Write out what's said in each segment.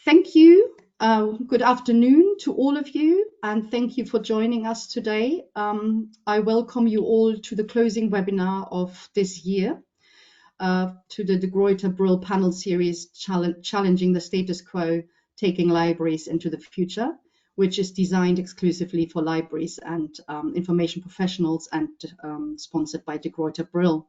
Thank you. Good afternoon to all of you, and thank you for joining us today. I welcome you all to the closing webinar of this year, to the Gruyter Brill panel series, Challenging the Status Quo, Taking Libraries into the Future, which is designed exclusively for libraries and information professionals and sponsored by the Gruyter Brill.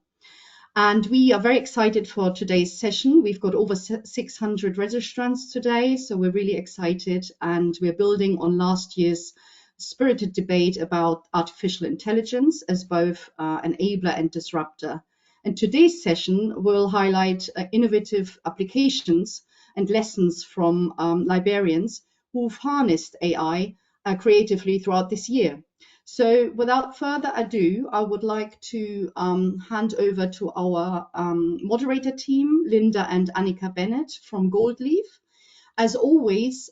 And we are very excited for today's session. We've got over 600 registrants today, so we're really excited, and we're building on last year's spirited debate about artificial intelligence as both enabler and disruptor. And today's session will highlight innovative applications and lessons from librarians who've harnessed AI creatively throughout this year. So without further ado, I would like to hand over to our moderator team, Linda and Annika Bennett from Goldleaf. As always,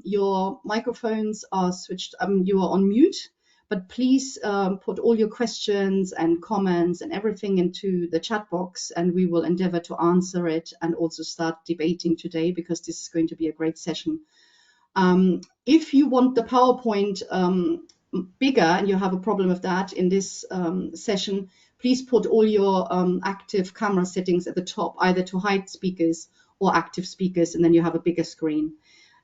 your microphones are switched, you are on mute, but please put all your questions and comments and everything into the chat box, and we will endeavor to answer it and also start debating today, because this is going to be a great session. If you want the PowerPoint bigger and you have a problem with that in this session, please put all your active camera settings at the top, either to hide speakers or active speakers, and then you have a bigger screen.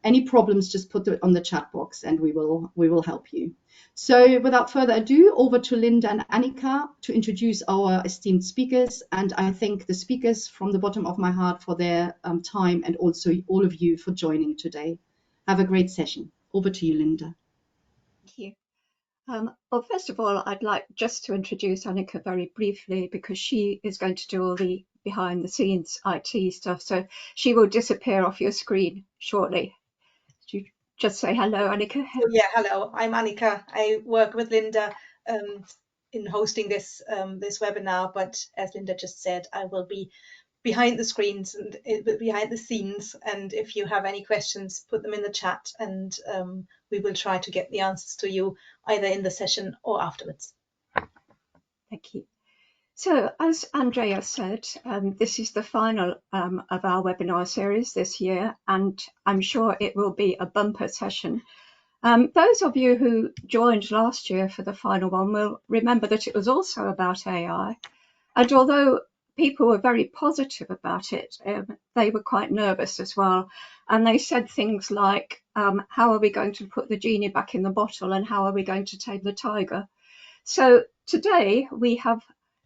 Any problems, just put it on the chat box and we will help you. So without further ado, over to Linda and Annika to introduce our esteemed speakers. And I thank the speakers from the bottom of my heart for their time, and also all of you for joining today. Have a great session. Over to you, Linda. Thank you. Well, first of all, I'd like just to introduce Annika very briefly, because she is going to do all the behind the scenes IT stuff. So she will disappear off your screen shortly. Could you just say hello, Annika? Yeah, hello. I'm Annika. I work with Linda in hosting this this webinar, but as Linda just said, I will be behind the screens and behind the scenes, and if you have any questions, put them in the chat, and we will try to get the answers to you either in the session or afterwards. Thank you. So as Andrea said, this is the final of our webinar series this year, and I'm sure it will be a bumper session. Those of you who joined last year for the final one will remember that it was also about AI, and although people were very positive about it, they were quite nervous as well, and they said things like, how are we going to put the genie back in the bottle, and how are we going to tame the tiger? So today we have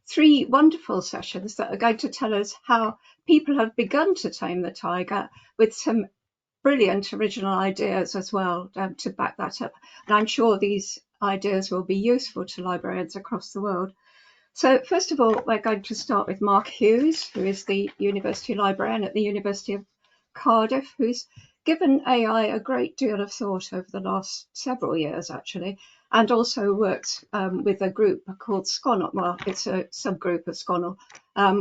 3 wonderful sessions that are going to tell us how people have begun to tame the tiger, with some brilliant original ideas as well to back that up. And I'm sure these ideas will be useful to librarians across the world. So first of all, we're going to start with Mark Hughes, who is the University Librarian at the University of Cardiff, who's given AI a great deal of thought over the last several years, actually, and also works with a group called Sconnell. Well, it's a subgroup of Sconnell,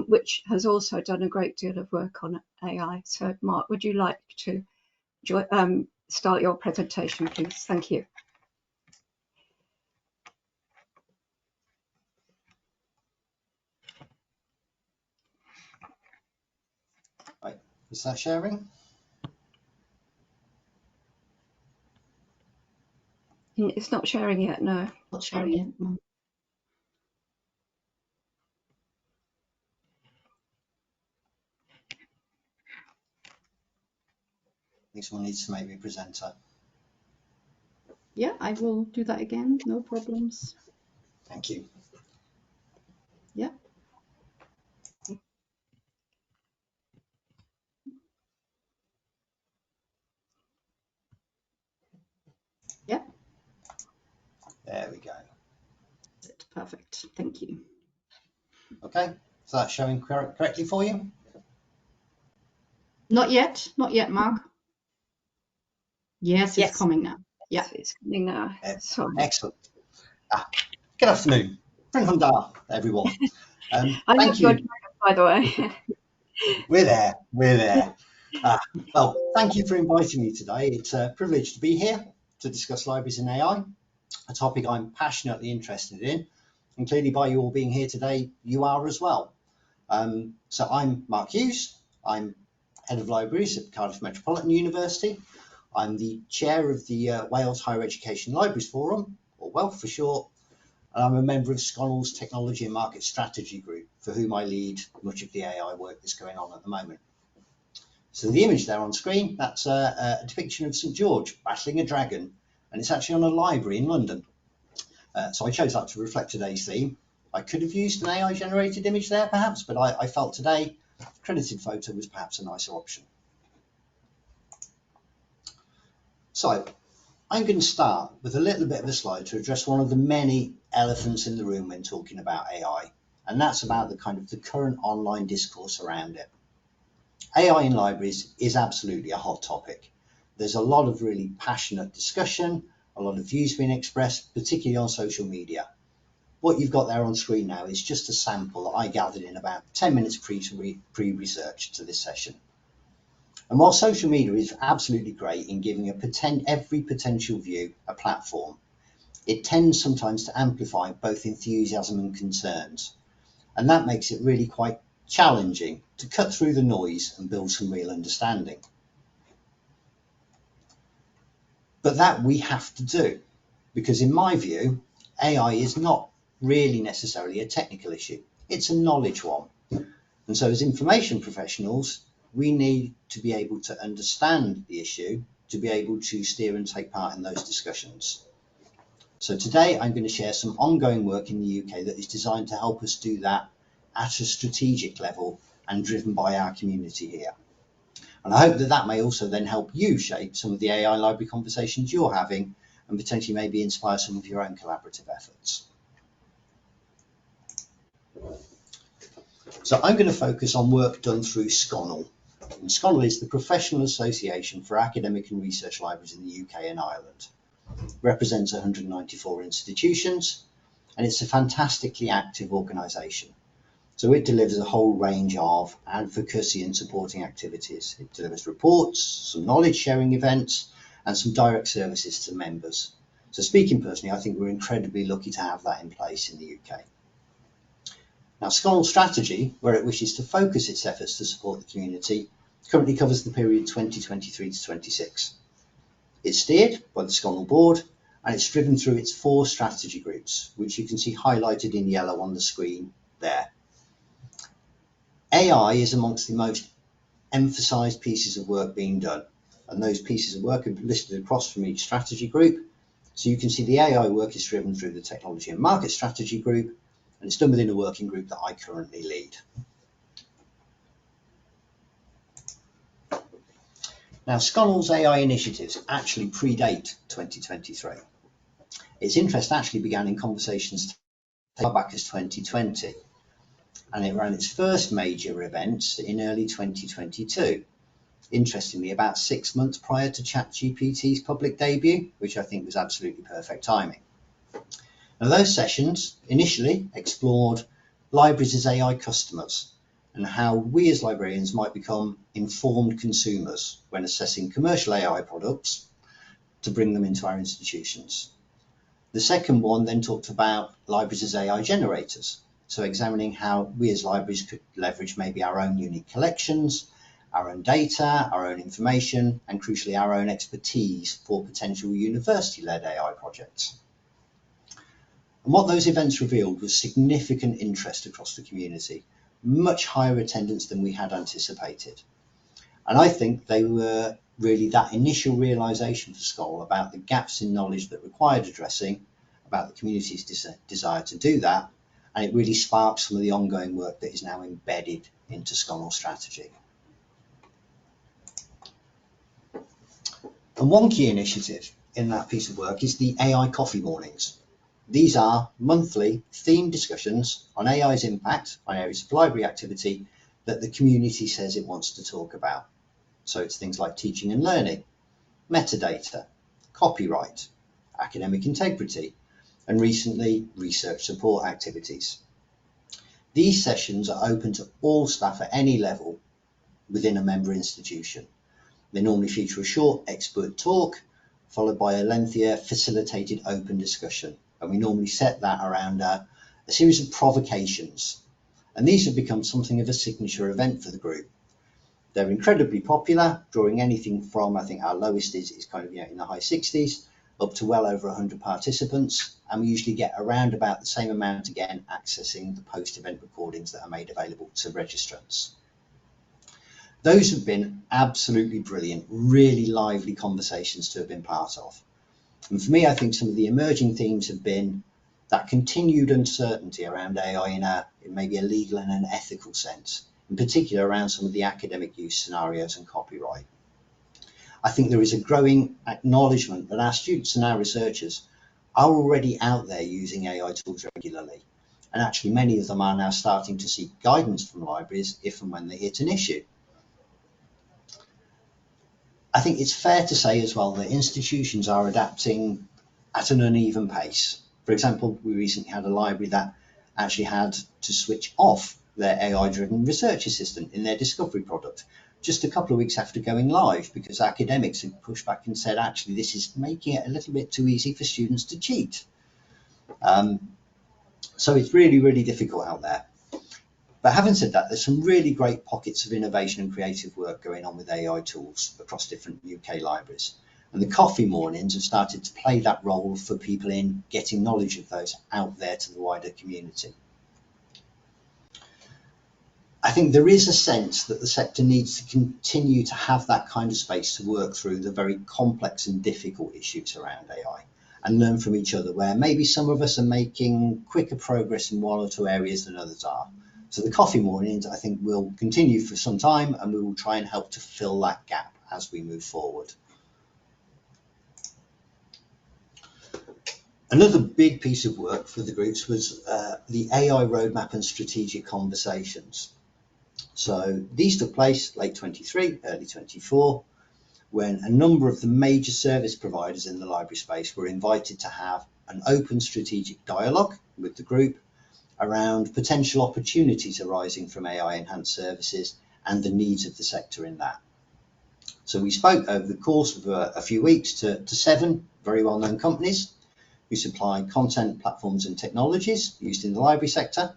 which has also done a great deal of work on AI. So Mark, would you like to start your presentation, please? Thank you. Right, is that sharing? It's not sharing yet, no. Not sharing yet. No. I think someone needs to make me presenter. Yeah, I will do that again. No problems. Thank you. Yeah. Yeah. There we go. Perfect. Thank you. Okay, so that's showing correctly for you? Not yet, Mark. Yes, it's coming now. Yeah, it's coming now. Excellent. Good afternoon. Franklin Dar, everyone. Thank you. By the way. We're there. Well, thank you for inviting me today. It's a privilege to be here to discuss libraries and AI, a topic I'm passionately interested in. And clearly by you all being here today, you are as well. So I'm Mark Hughes. I'm Head of Libraries at Cardiff Metropolitan University. I'm the chair of the Wales Higher Education Libraries Forum, or WELF for short, and I'm a member of Sconnell's Technology and Market Strategy Group, for whom I lead much of the AI work that's going on at the moment. So the image there on screen, that's a depiction of St George battling a dragon, and it's actually on a library in London. So I chose that to reflect today's theme. I could have used an AI generated image there perhaps, but I felt today a credited photo was perhaps a nicer option. So I'm going to start with a little bit of a slide to address one of the many elephants in the room when talking about AI, and that's about the current online discourse around it. AI in libraries is absolutely a hot topic. There's a lot of really passionate discussion, a lot of views being expressed, particularly on social media. What you've got there on screen now is just a sample that I gathered in about 10 minutes pre-research to this session. And while social media is absolutely great in giving every potential view a platform, it tends sometimes to amplify both enthusiasm and concerns. And that makes it really quite challenging to cut through the noise and build some real understanding. But that we have to do, because in my view, AI is not really necessarily a technical issue. It's a knowledge one. And so as information professionals, we need to be able to understand the issue, to be able to steer and take part in those discussions. So today I'm going to share some ongoing work in the UK that is designed to help us do that at a strategic level and driven by our community here. And I hope that that may also then help you shape some of the AI library conversations you're having and potentially maybe inspire some of your own collaborative efforts. So I'm going to focus on work done through Sconnell. And Sconnell is the professional association for academic and research libraries in the UK and Ireland. It represents 194 institutions, and it's a fantastically active organisation. So it delivers a whole range of advocacy and supporting activities. It delivers reports, some knowledge sharing events, and some direct services to members. So speaking personally, I think we're incredibly lucky to have that in place in the UK. Now, Sconnell's strategy, where it wishes to focus its efforts to support the community, currently covers the period 2023 to 26. It's steered by the Sconnell board, and it's driven through its 4 strategy groups, which you can see highlighted in yellow on the screen there. AI is amongst the most emphasised pieces of work being done, and those pieces of work are listed across from each strategy group. So you can see the AI work is driven through the Technology and Market Strategy Group, and it's done within a working group that I currently lead. Now, Sconnell's AI initiatives actually predate 2023. Its interest actually began in conversations as far back as 2020, and it ran its first major events in early 2022, interestingly about 6 months prior to ChatGPT's public debut, which I think was absolutely perfect timing. Now, those sessions initially explored libraries as AI customers and how we as librarians might become informed consumers when assessing commercial AI products to bring them into our institutions. The second one then talked about libraries as AI generators, so examining how we as libraries could leverage maybe our own unique collections, our own data, our own information, and crucially our own expertise for potential university-led AI projects. And what those events revealed was significant interest across the community, much higher attendance than we had anticipated. And I think they were really that initial realisation for Sconnell about the gaps in knowledge that required addressing, about the community's desire to do that, and it really sparked some of the ongoing work that is now embedded into Sconnell's strategy. And one key initiative in that piece of work is the AI Coffee Mornings. These are monthly themed discussions on AI's impact on areas of library activity that the community says it wants to talk about. So it's things like teaching and learning, metadata, copyright, academic integrity, and recently research support activities. These sessions are open to all staff at any level within a member institution. They normally feature a short expert talk followed by a lengthier facilitated open discussion. And we normally set that around a series of provocations. And these have become something of a signature event for the group. They're incredibly popular, drawing anything from, I think our lowest is kind of in the high 60s, up to well over 100 participants, and we usually get around about the same amount again accessing the post-event recordings that are made available to registrants. Those have been absolutely brilliant, really lively conversations to have been part of. And for me, I think some of the emerging themes have been that continued uncertainty around AI in maybe a legal and an ethical sense, in particular around some of the academic use scenarios and copyright. I think there is a growing acknowledgement that our students and our researchers are already out there using AI tools regularly. And actually many of them are now starting to seek guidance from libraries if and when they hit an issue. I think it's fair to say as well that institutions are adapting at an uneven pace. For example, we recently had a library that actually had to switch off their AI-driven research assistant in their discovery product just a couple of weeks after going live, because academics had pushed back and said, actually, this is making it a little bit too easy for students to cheat. So it's really, really difficult out there. But having said that, there's some really great pockets of innovation and creative work going on with AI tools across different UK libraries. And the coffee mornings have started to play that role for people in getting knowledge of those out there to the wider community. I think there is a sense that the sector needs to continue to have that kind of space to work through the very complex and difficult issues around AI and learn from each other, where maybe some of us are making quicker progress in one or two areas than others are. So the coffee mornings, I think, will continue for some time, and we will try and help to fill that gap as we move forward. Another big piece of work for the groups was the AI roadmap and strategic conversations. So these took place late 23, early 24, when a number of the major service providers in the library space were invited to have an open strategic dialogue with the group around potential opportunities arising from AI enhanced services and the needs of the sector in that. So we spoke over the course of a few weeks to 7 very well-known companies who supply content, platforms and technologies used in the library sector.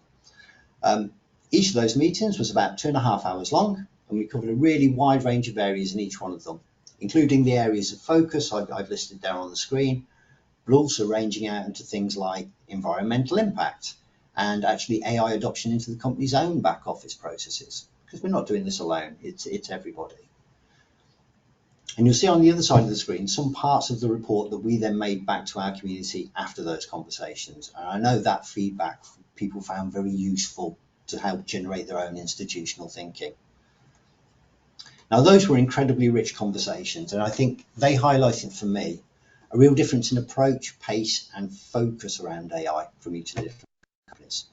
Each of those meetings was about 2.5 hours long, and we covered a really wide range of areas in each one of them, including the areas of focus I've listed down on the screen, but also ranging out into things like environmental impact and actually AI adoption into the company's own back office processes, because we're not doing this alone, it's everybody. And you'll see on the other side of the screen some parts of the report that we then made back to our community after those conversations. And I know that feedback people found very useful to help generate their own institutional thinking. Now, those were incredibly rich conversations, and I think they highlighted for me a real difference in approach, pace and focus around AI from each of the different companies.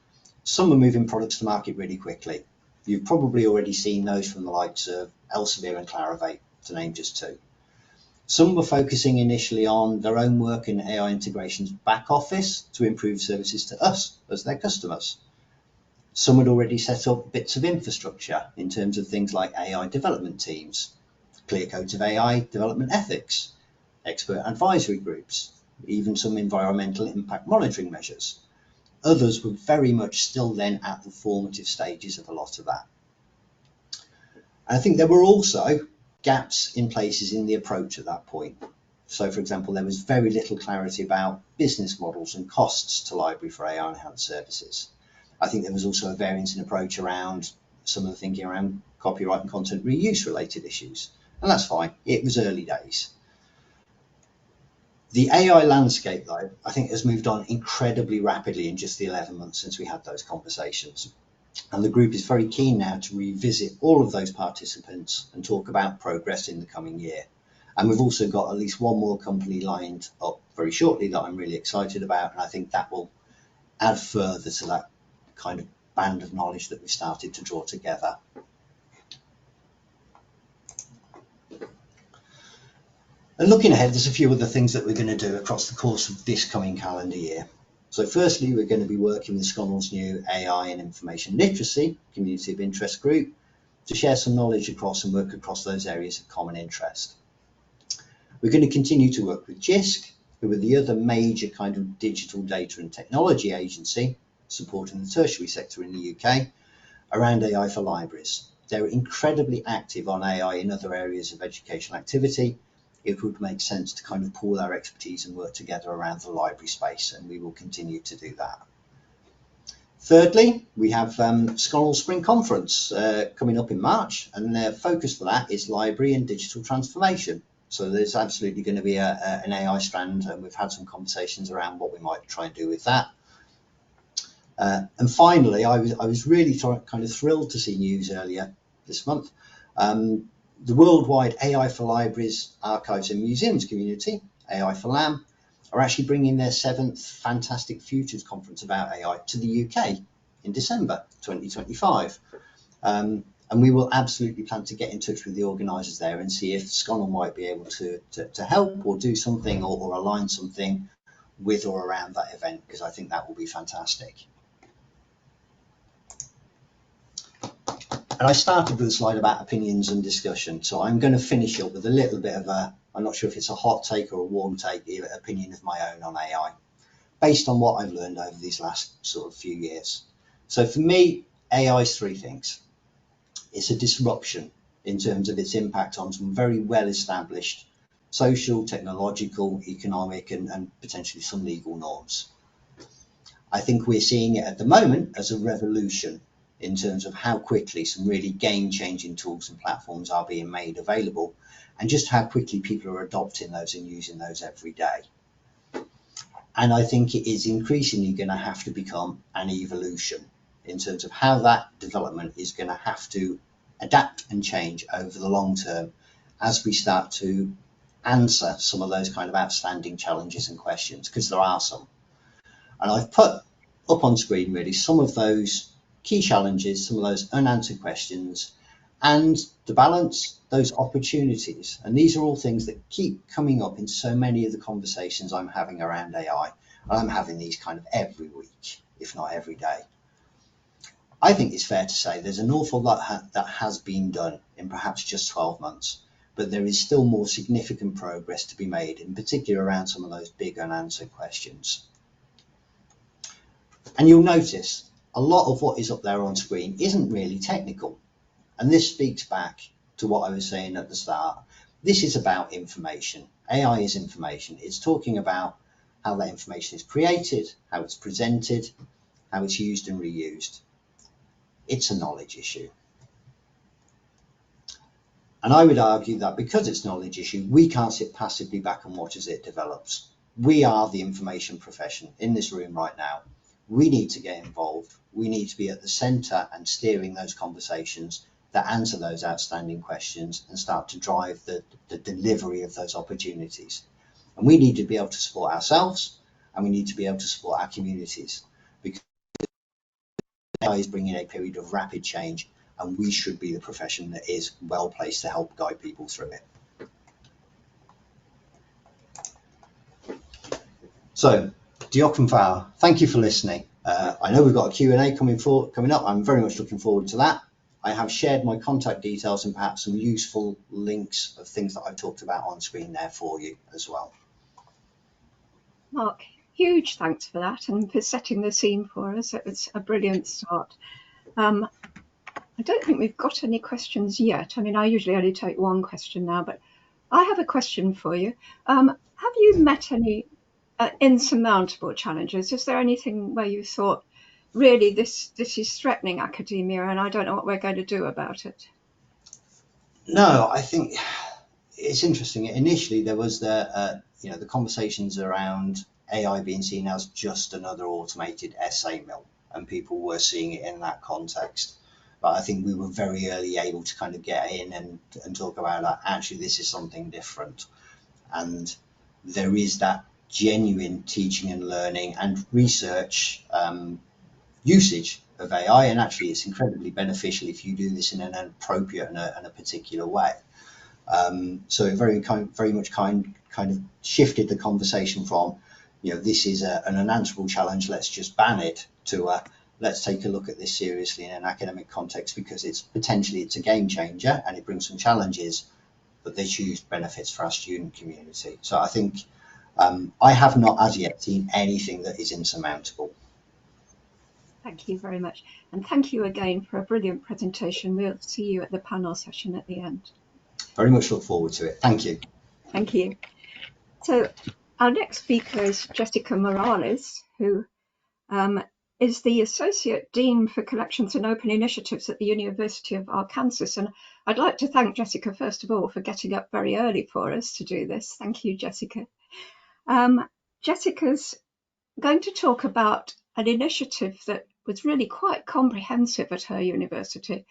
Some are moving products to market really quickly. You've probably already seen those from the likes of Elsevier and Clarivate, to name just two. Some were focusing initially on their own work in AI integrations back office to improve services to us as their customers. Some had already set up bits of infrastructure in terms of things like AI development teams, clear codes of AI development ethics, expert advisory groups, even some environmental impact monitoring measures. Others were very much still then at the formative stages of a lot of that. And I think there were also gaps in places in the approach at that point. So, for example, there was very little clarity about business models and costs to library for AI enhanced services. I think there was also a variance in approach around some of the thinking around copyright and content reuse related issues. And that's fine, it was early days. The AI landscape, though, I think has moved on incredibly rapidly in just the 11 months since we had those conversations. And the group is very keen now to revisit all of those participants and talk about progress in the coming year. And we've also got at least one more company lined up very shortly that I'm really excited about. And I think that will add further to that kind of band of knowledge that we started to draw together. And looking ahead, there's a few other things that we're going to do across the course of this coming calendar year. So firstly, we're going to be working with Sconnell's new AI and Information Literacy Community of Interest group to share some knowledge across and work across those areas of common interest. We're going to continue to work with JISC, who are the other major kind of digital data and technology agency supporting the tertiary sector in the UK, around AI for libraries. they're incredibly active on AI in other areas of educational activity. It would make sense to kind of pool our expertise and work together around the library space, and we will continue to do that. Thirdly, we have Sconnell Spring Conference coming up in March, and the focus for that is library and digital transformation. So there's absolutely going to be an AI strand, and we've had some conversations around what we might try and do with that. And finally, I was really kind of thrilled to see news earlier this month. The worldwide AI for Libraries, Archives and Museums community, AI for LAM, are actually bringing their 7th Fantastic Futures conference about AI to the UK in December 2025. And we will absolutely plan to get in touch with the organisers there and see if Sconnell might be able to help or do something or align something with or around that event, because I think that will be fantastic. And I started with a slide about opinions and discussion, so I'm going to finish up with a little bit of I'm not sure if it's a hot take or a warm take, opinion of my own on AI, based on what I've learned over these last sort of few years. So for me, AI is 3 things. It's a disruption in terms of its impact on some very well-established social, technological, economic, and potentially some legal norms. I think we're seeing it at the moment as a revolution in terms of how quickly some really game-changing tools and platforms are being made available, and just how quickly people are adopting those and using those every day. And I think it is increasingly going to have to become an evolution in terms of how that development is going to have to adapt and change over the long term as we start to answer some of those kind of outstanding challenges and questions, because there are some. And I've put up on screen really some of those key challenges, some of those unanswered questions, and the balance, those opportunities. And these are all things that keep coming up in so many of the conversations I'm having around AI. And I'm having these kind of every week, if not every day. I think it's fair to say there's an awful lot that has been done in perhaps just 12 months, but there is still more significant progress to be made, in particular around some of those big unanswered questions. And you'll notice a lot of what is up there on screen isn't really technical. And this speaks back to what I was saying at the start. This is about information. AI is information. It's talking about how that information is created, how it's presented, how it's used and reused. It's a knowledge issue. And I would argue that because it's a knowledge issue, we can't sit passively back and watch as it develops. We are the information profession in this room right now. We need to get involved. We need to be at the centre and steering those conversations that answer those outstanding questions and start to drive the delivery of those opportunities. And we need to be able to support ourselves, and we need to be able to support our communities, because AI is bringing a period of rapid change, and we should be the profession that is well placed to help guide people through it. So, Diolch, thank you for listening. I know we've got a Q&A coming up. I'm very much looking forward to that. I have shared my contact details and perhaps some useful links of things that I've talked about on screen there for you as well. Mark, huge thanks for that and for setting the scene for us. It was a brilliant start. I don't think we've got any questions yet. I mean, I usually only take one question now, but I have a question for you. Have you met any insurmountable challenges? Is there anything where you thought, really, this is threatening academia and I don't know what we're going to do about it? No, I think it's interesting. Initially, there was the conversations around AI being seen as just another automated essay mill, and people were seeing it in that context. But I think we were very early able to kind of get in and talk about that. Actually, this is something different, and there is that genuine teaching and learning and research usage of AI, and actually it's incredibly beneficial if you do this in an appropriate and a particular way. So it very much kind of shifted the conversation from, this is an unanswerable challenge, let's just ban it, to let's take a look at this seriously in an academic context, because it's a game changer and it brings some challenges, but there's huge benefits for our student community. So I think I have not as yet seen anything that is insurmountable. Thank you very much. And thank you again for a brilliant presentation. We'll see you at the panel session at the end. Very much look forward to it. Thank you. Thank you. So our next speaker is Jessica Morales, who is the Associate Dean for Collections and Open Initiatives at the University of Arkansas. And I'd like to thank Jessica, first of all, for getting up very early for us to do this. Thank you, Jessica. Jessica's going to talk about an initiative that was really quite comprehensive at her university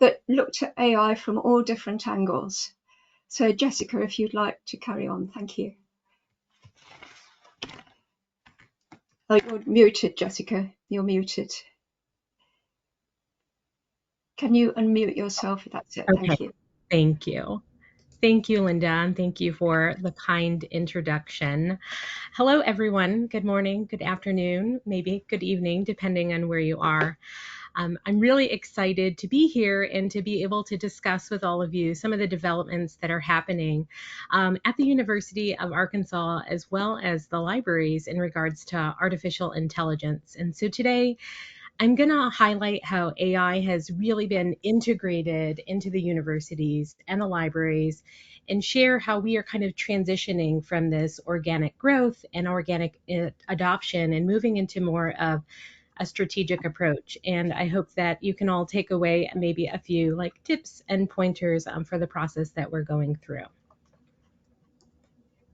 that looked at AI from all different angles. So Jessica, if you'd like to carry on, thank you. Oh, you're muted, Jessica. You're muted. Can you unmute yourself? That's it. Okay. Thank you. Thank you. Thank you, Linda, and thank you for the kind introduction. Hello, everyone. Good morning, good afternoon, maybe good evening, depending on where you are. I'm really excited to be here and to be able to discuss with all of you some of the developments that are happening at the University of Arkansas, as well as the libraries in regards to artificial intelligence. And so today, I'm going to highlight how AI has really been integrated into the universities and the libraries, and share how we are kind of transitioning from this organic growth and organic adoption and moving into more of a strategic approach. And I hope that you can all take away maybe a few tips and pointers for the process that we're going through.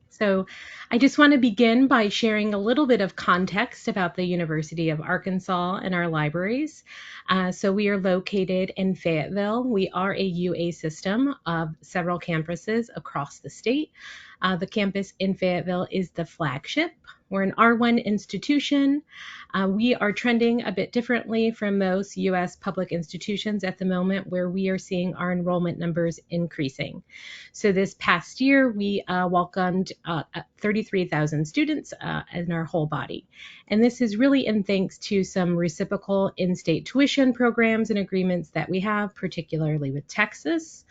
So I just want to begin by sharing a little bit of context about the University of Arkansas and our libraries. So we are located in Fayetteville. We are a UA system of several campuses across the state. The campus in Fayetteville is the flagship. We're an R1 institution. We are trending a bit differently from most U.S. public institutions at the moment, where we are seeing our enrollment numbers increasing. So this past year, we welcomed 33,000 students in our whole body. And this is really in thanks to some reciprocal in-state tuition programs and agreements that we have, particularly with Texas.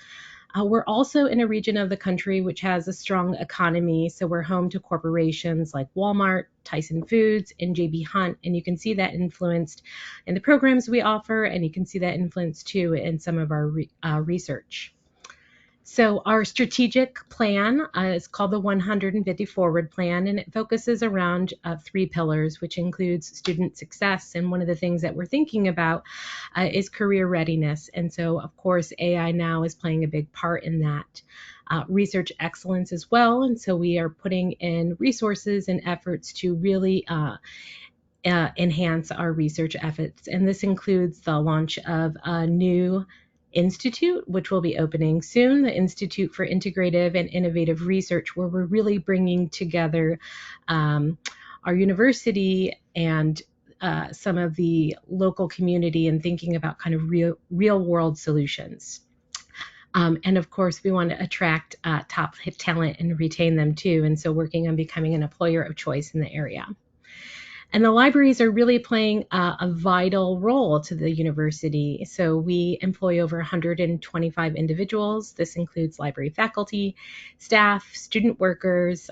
We're also in a region of the country which has a strong economy, so we're home to corporations like Walmart, Tyson Foods, and J.B. Hunt, and you can see that influenced in the programs we offer, and you can see that influence too in some of our research. So our strategic plan is called the 150 Forward Plan, and it focuses around 3 pillars, which includes student success. And one of the things that we're thinking about is career readiness. And so, of course, AI now is playing a big part in that. Research excellence as well. And so we are putting in resources and efforts to really enhance our research efforts. And this includes the launch of a new institute, which will be opening soon, the Institute for Integrative and Innovative Research, where we're really bringing together our university and some of the local community and thinking about kind of real world solutions. And of course, we want to attract top talent and retain them too. And so working on becoming an employer of choice in the area. And the libraries are really playing a vital role to the university. So we employ over 125 individuals. This includes library faculty, staff, student workers,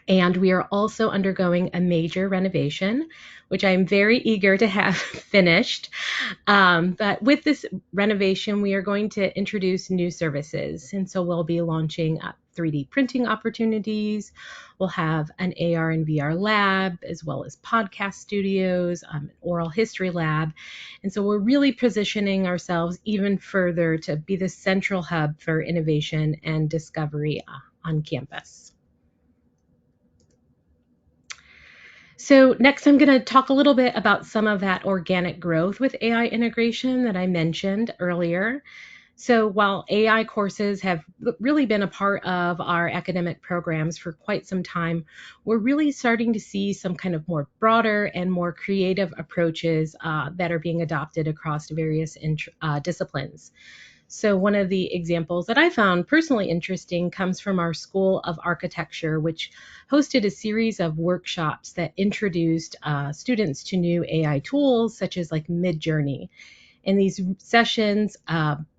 and we are also undergoing a major renovation, which I'm very eager to have finished. But with this renovation, we are going to introduce new services. And so we'll be launching 3D printing opportunities. We'll have an AR and VR lab, as well as podcast studios, an oral history lab. And so we're really positioning ourselves even further to be the central hub for innovation and discovery on campus. So next, I'm going to talk a little bit about some of that organic growth with AI integration that I mentioned earlier. So while AI courses have really been a part of our academic programs for quite some time, we're really starting to see some kind of more broader and more creative approaches that are being adopted across various disciplines. So one of the examples that I found personally interesting comes from our School of Architecture, which hosted a series of workshops that introduced students to new AI tools, such as Midjourney. And these sessions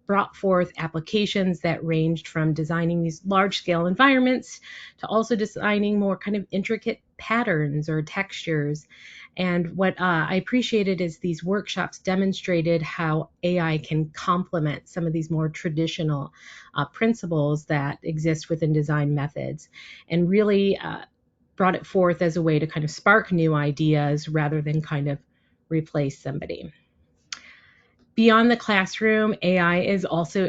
brought forth applications that ranged from designing these large-scale environments to also designing more kind of intricate patterns or textures. And what I appreciated is these workshops demonstrated how AI can complement some of these more traditional principles that exist within design methods, and really brought it forth as a way to kind of spark new ideas rather than kind of replace somebody. Beyond the classroom, AI is also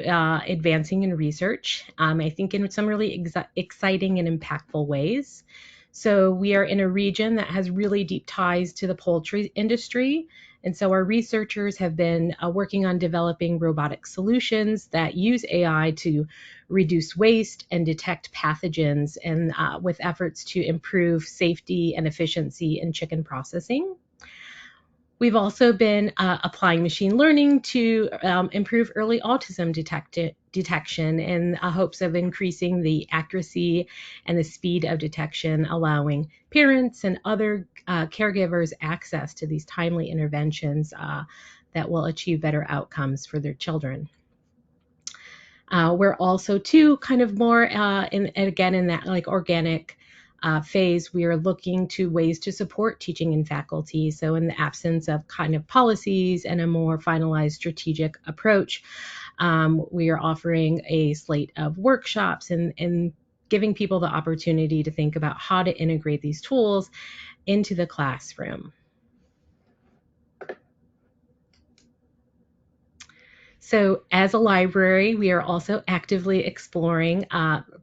advancing in research, I think in some really exciting and impactful ways. So we are in a region that has really deep ties to the poultry industry. And so our researchers have been working on developing robotic solutions that use AI to reduce waste and detect pathogens, and with efforts to improve safety and efficiency in chicken processing. We've also been applying machine learning to improve early autism detection in hopes of increasing the accuracy and the speed of detection, allowing parents and other caregivers access to these timely interventions that will achieve better outcomes for their children. We're also too kind of more in that like organic phase, we are looking to ways to support teaching and faculty. So in the absence of kind of policies and a more finalized strategic approach, we are offering a slate of workshops and giving people the opportunity to think about how to integrate these tools into the classroom. So as a library, we are also actively exploring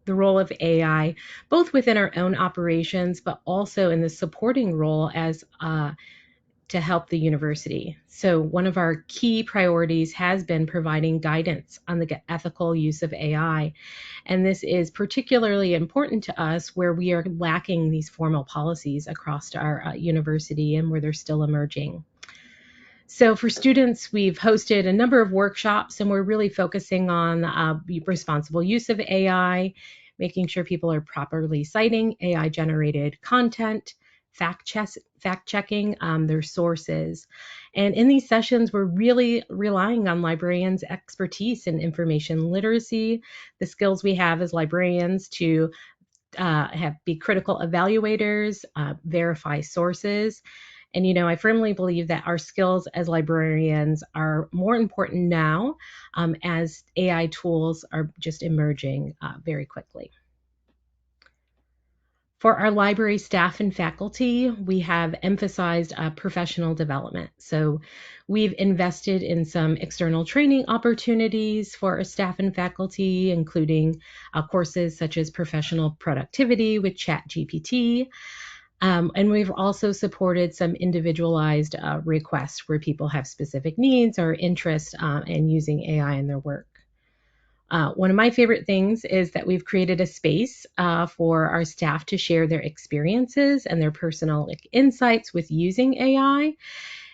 the role of AI, both within our own operations, but also in the supporting role as to help the university. So one of our key priorities has been providing guidance on the ethical use of AI. And this is particularly important to us where we are lacking these formal policies across our university and where they're still emerging. So for students, we've hosted a number of workshops, and we're really focusing on responsible use of AI, making sure people are properly citing AI-generated content, fact-checking their sources. And in these sessions, we're really relying on librarians' expertise in information literacy, the skills we have as librarians to be critical evaluators, verify sources. And, you know, I firmly believe that our skills as librarians are more important now as AI tools are just emerging very quickly. For our library staff and faculty, we have emphasized professional development. So we've invested in some external training opportunities for our staff and faculty, including courses such as professional productivity with ChatGPT. And we've also supported some individualized requests where people have specific needs or interest in using AI in their work. One of my favorite things is that we've created a space for our staff to share their experiences and their personal insights with using AI.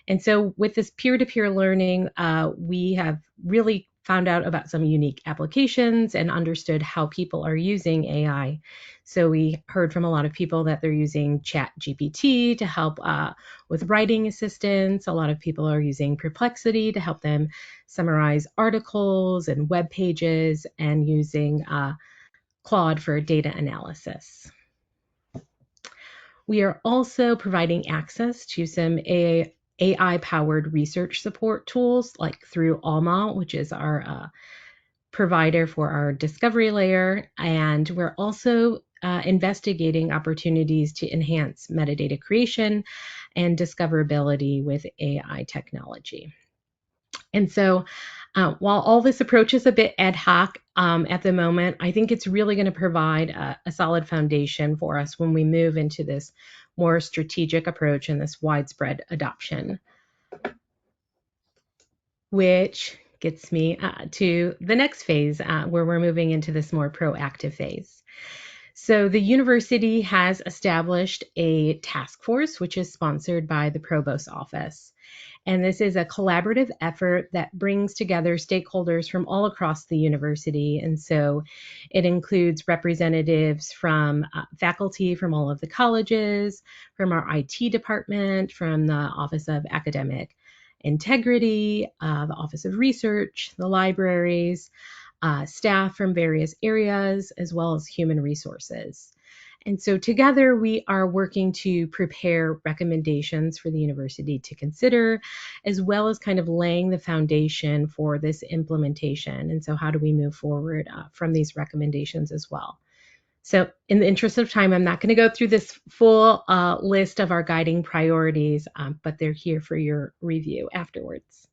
And so with this peer-to-peer learning, we have really found out about some unique applications and understood how people are using AI. So we heard from a lot of people that they're using ChatGPT to help with writing assistance. A lot of people are using Perplexity to help them summarize articles and web pages, and using Claude for data analysis. We are also providing access to some AI-powered research support tools, like through Alma, which is our provider for our discovery layer. And we're also investigating opportunities to enhance metadata creation and discoverability with AI technology. And so while all this approach is a bit ad hoc at the moment, I think it's really going to provide a solid foundation for us when we move into this more strategic approach and this widespread adoption, which gets me to the next phase where we're moving into this more proactive phase. So the university has established a task force, which is sponsored by the Provost's office. And this is a collaborative effort that brings together stakeholders from all across the university. And so it includes representatives from faculty from all of the colleges, from our IT department, from the Office of Academic Integrity, the Office of Research, the libraries, staff from various areas, as well as human resources. And so together we are working to prepare recommendations for the university to consider, as well as kind of laying the foundation for this implementation. And so how do we move forward from these recommendations as well? So in the interest of time, I'm not going to go through this full list of our guiding priorities, but they're here for your review afterwards.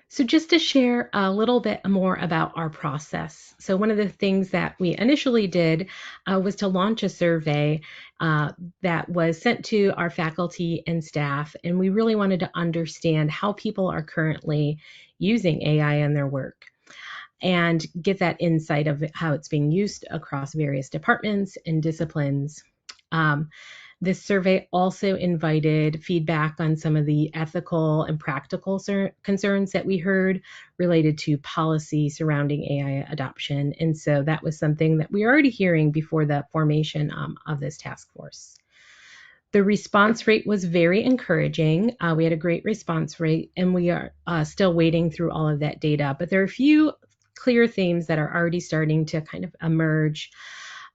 So just to share a little bit more about our process. So one of the things that we initially did was to launch a survey that was sent to our faculty and staff. And we really wanted to understand how people are currently using AI in their work and get that insight of how it's being used across various departments and disciplines. This survey also invited feedback on some of the ethical and practical concerns that we heard related to policy surrounding AI adoption. And so that was something that we were already hearing before the formation of this task force. The response rate was very encouraging. We had a great response rate, and we are still wading through all of that data. But there are a few clear themes that are already starting to kind of emerge.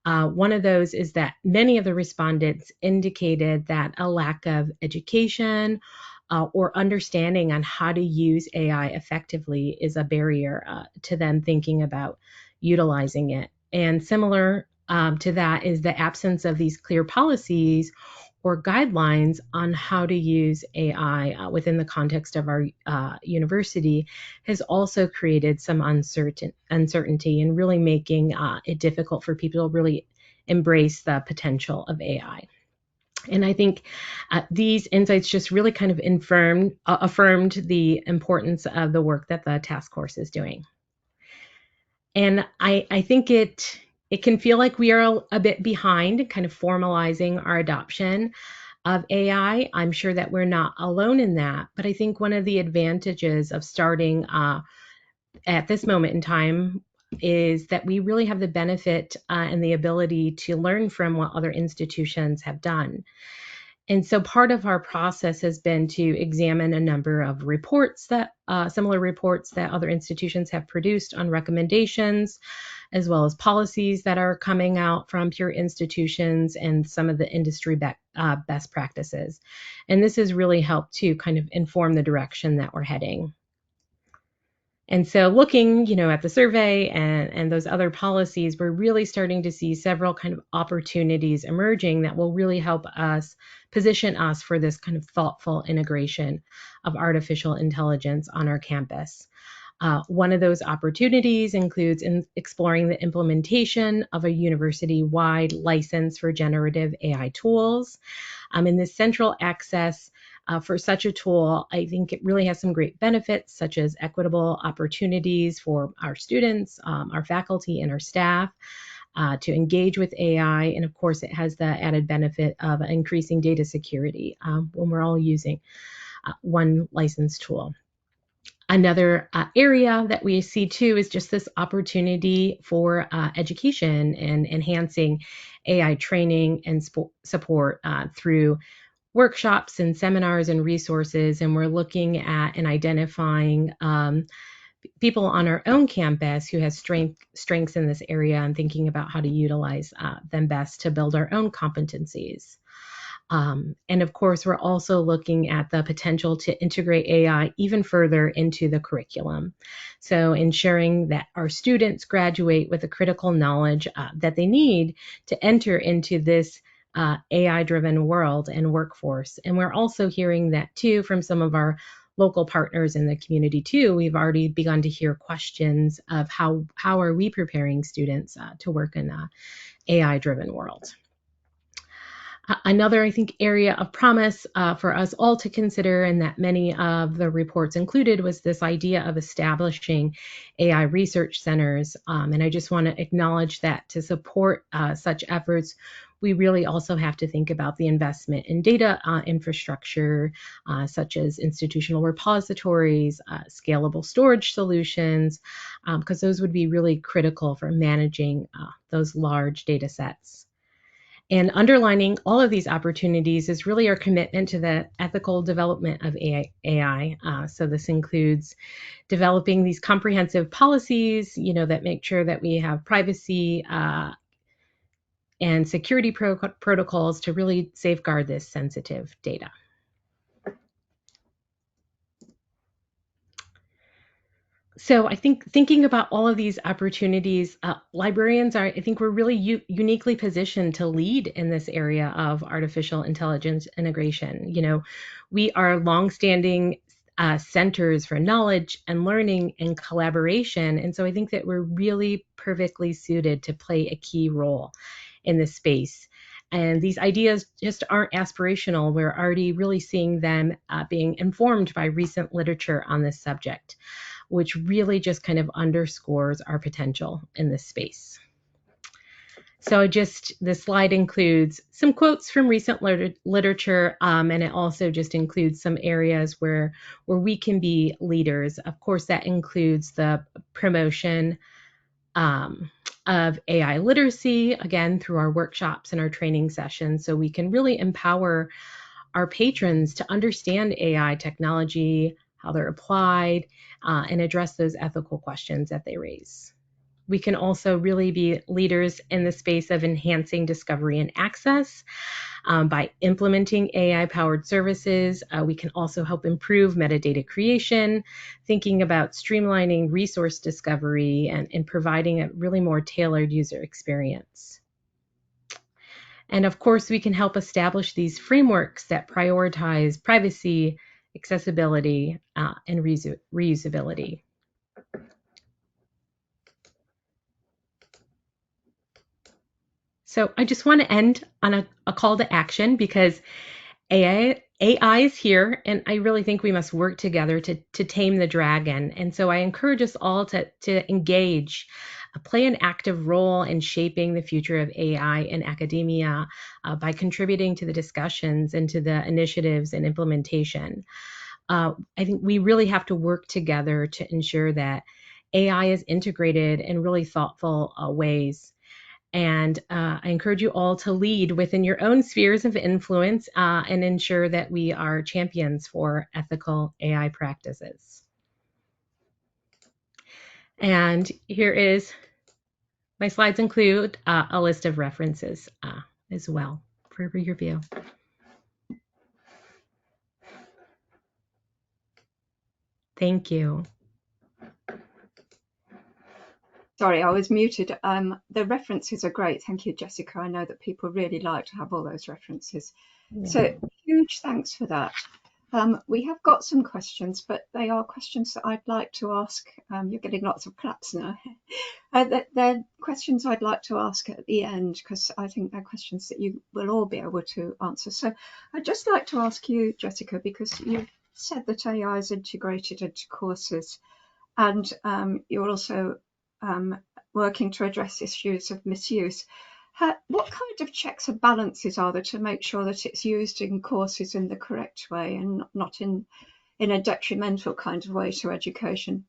One of those is that many of the respondents indicated that a lack of education or understanding on how to use AI effectively is a barrier to them thinking about utilizing it. And similar to that is the absence of these clear policies or guidelines on how to use AI within the context of our university has also created some uncertainty and really making it difficult for people to really embrace the potential of AI. And I think these insights just really kind of affirmed the importance of the work that the task force is doing. And I think it can feel like we are a bit behind kind of formalizing our adoption of AI. I'm sure that we're not alone in that, but I think one of the advantages of starting at this moment in time is that we really have the benefit and the ability to learn from what other institutions have done. And so part of our process has been to examine a number of reports that similar reports that other institutions have produced on recommendations, as well as policies that are coming out from peer institutions and some of the industry best practices. And this has really helped to kind of inform the direction that we're heading. And so looking, at the survey and those other policies, we're really starting to see several kind of opportunities emerging that will really help us position us for this kind of thoughtful integration of artificial intelligence on our campus. One of those opportunities includes exploring the implementation of a university-wide license for generative AI tools. In this central access for such a tool, I think it really has some great benefits, such as equitable opportunities for our students, our faculty, and our staff to engage with AI. And of course, it has the added benefit of increasing data security when we're all using one licensed tool. Another area that we see too is just this opportunity for education and enhancing AI training and support through workshops and seminars and resources. And we're looking at and identifying people on our own campus who has strengths in this area and thinking about how to utilize them best to build our own competencies. And of course, we're also looking at the potential to integrate AI even further into the curriculum. So ensuring that our students graduate with the critical knowledge that they need to enter into this AI-driven world and workforce. And we're also hearing that too from some of our local partners in the community too. We've already begun to hear questions of how are we preparing students to work in an AI-driven world. Another, I think, area of promise for us all to consider, and that many of the reports included, was this idea of establishing AI research centers. And I just want to acknowledge that to support such efforts, we really also have to think about the investment in data infrastructure, such as institutional repositories, scalable storage solutions, because those would be really critical for managing those large data sets. And underlining all of these opportunities is really our commitment to the ethical development of AI. So this includes developing these comprehensive policies, that make sure that we have privacy and security protocols to really safeguard this sensitive data. So I think thinking about all of these opportunities, librarians I think we're really uniquely positioned to lead in this area of artificial intelligence integration. We are longstanding centers for knowledge and learning and collaboration. And so I think that we're really perfectly suited to play a key role in this space. And these ideas just aren't aspirational. We're already really seeing them being informed by recent literature on this subject, which really just kind of underscores our potential in this space. So this slide includes some quotes from recent literature, and it also just includes some areas where we can be leaders. Of course, that includes the promotion of AI literacy, again, through our workshops and our training sessions, so we can really empower our patrons to understand AI technology, how they're applied, and address those ethical questions that they raise. We can also really be leaders in the space of enhancing discovery and access by implementing AI-powered services. We can also help improve metadata creation, thinking about streamlining resource discovery and providing a really more tailored user experience. And of course, we can help establish these frameworks that prioritize privacy, accessibility, and reusability. So I just want to end on a call to action, because AI is here, and I really think we must work together to tame the dragon. And so I encourage us all to engage, play an active role in shaping the future of AI in academia by contributing to the discussions and to the initiatives and implementation. I think we really have to work together to ensure that AI is integrated in really thoughtful ways. And I encourage you all to lead within your own spheres of influence and ensure that we are champions for ethical AI practices. And here is, my slides include a list of references as well for review. Thank you. Sorry, I was muted. The references are great. Thank you, Jessica. I know that people really like to have all those references. Yeah. So huge thanks for that. We have got some questions, but they are questions that I'd like to ask. You're getting lots of claps now. They're questions I'd like to ask at the end, because I think they're questions that you will all be able to answer. So I'd just like to ask you, Jessica, because you've said that AI is integrated into courses, and you're also working to address issues of misuse. What kind of checks and balances are there to make sure that it's used in courses in the correct way and not in a detrimental kind of way to education?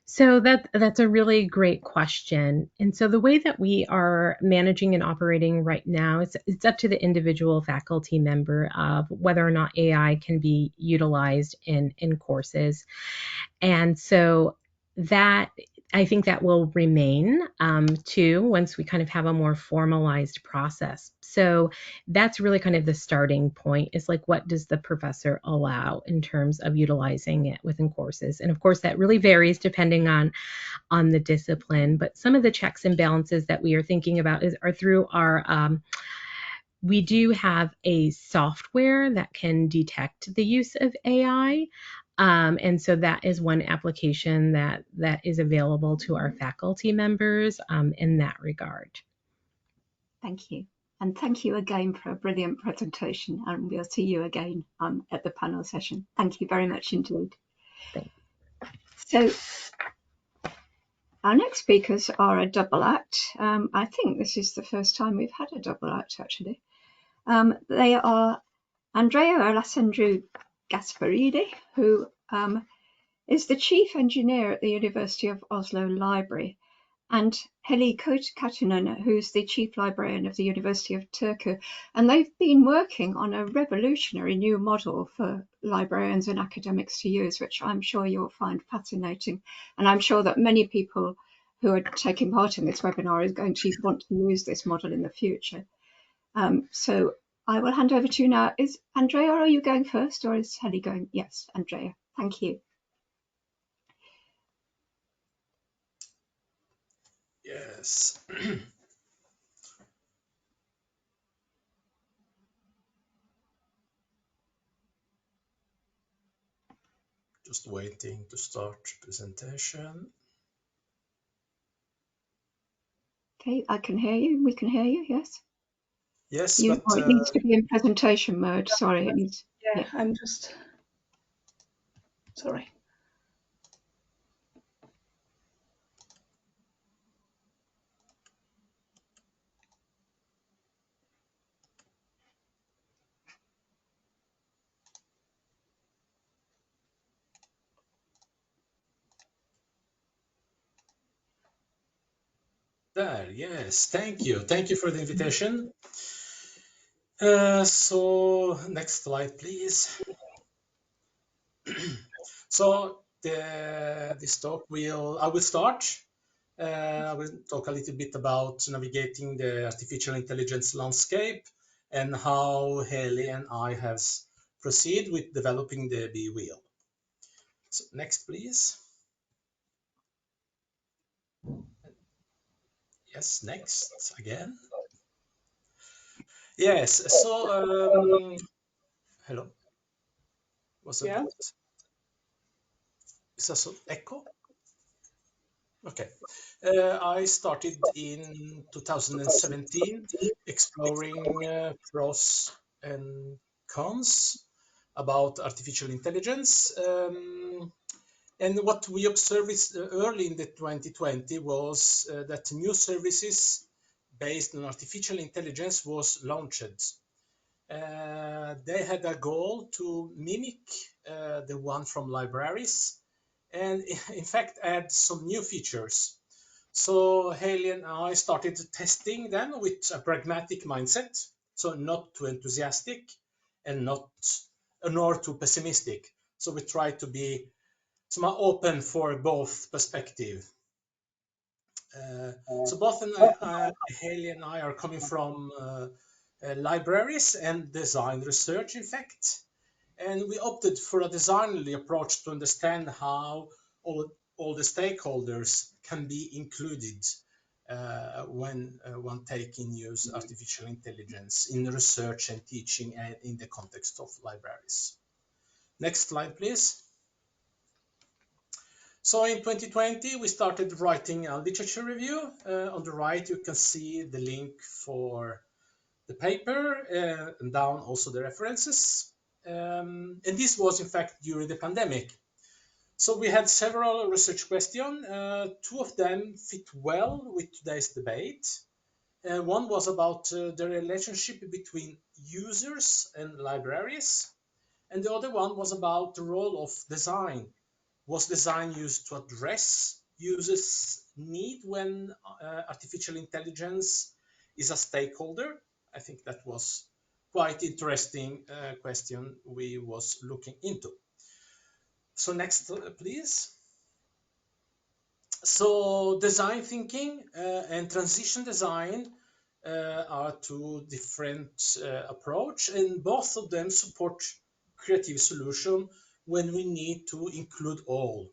So that's a really great question. And so the way that we are managing and operating right now, it's up to the individual faculty member of whether or not AI can be utilized in courses. And so that, I think that will remain too, once we kind of have a more formalized process. So that's really kind of the starting point, is like, what does the professor allow in terms of utilizing it within courses? And of course, that really varies depending on the discipline. But some of the checks and balances that we are thinking about are through our we do have a software that can detect the use of AI. And so that is one application that is available to our faculty members in that regard. Thank you. And thank you again for a brilliant presentation. And we'll see you again at the panel session. Thank you very much indeed. Thanks. So our next speakers are a double act. I think this is the first time we've had a double act, actually. They are Andrea Alessandro Gasparini, who is the Chief Engineer at the University of Oslo Library, and Heli Kautonen, who's the Chief Librarian of the University of Turku. And they've been working on a revolutionary new model for librarians and academics to use, which I'm sure you'll find fascinating. And I'm sure that many people who are taking part in this webinar is going to want to use this model in the future. So I will hand over to you now. Is Andrea, are you going first, or is Heli going? Yes, Andrea, thank you. Yes. Just waiting to start presentation. Okay, I can hear you. We can hear you. Yes. Yes, It but needs to be in presentation mode. Sorry, it needs. Yeah, I'm just sorry. there, yes, thank you. Thank you for the invitation. So next slide, please. So this talk I will start. I will talk a little bit about navigating the artificial intelligence landscape and how Heli and I have proceed with developing the B wheel. So next, please. Yes, next again. Yes, so hello. Was a bit. Is that so echo? Okay. I started in 2017 exploring pros and cons about artificial intelligence. And what we observed is, early in the 2020 was that new services based on artificial intelligence was launched. They had a goal to mimic the one from libraries and in fact add some new features. So Heli and I started testing them with a pragmatic mindset, so not too enthusiastic and nor too pessimistic. So we try to be somewhat open for both perspective. So both Heli and I are coming from libraries and design research, in fact, and we opted for a designerly approach to understand how all the stakeholders can be included when one taking use artificial intelligence in research and teaching and in the context of libraries. Next slide, please. So in 2020, we started writing a literature review. On the right, you can see the link for the paper and down also the references. And this was in fact during the pandemic. So we had several research questions. Two of them fit well with today's debate. One was about the relationship between users and libraries. And the other one was about the role of design. Was design used to address users' need when artificial intelligence is a stakeholder? I think that was quite interesting question we was looking into. So next, please. So design thinking and transition design are two different approach, and both of them support creative solution when we need to include all,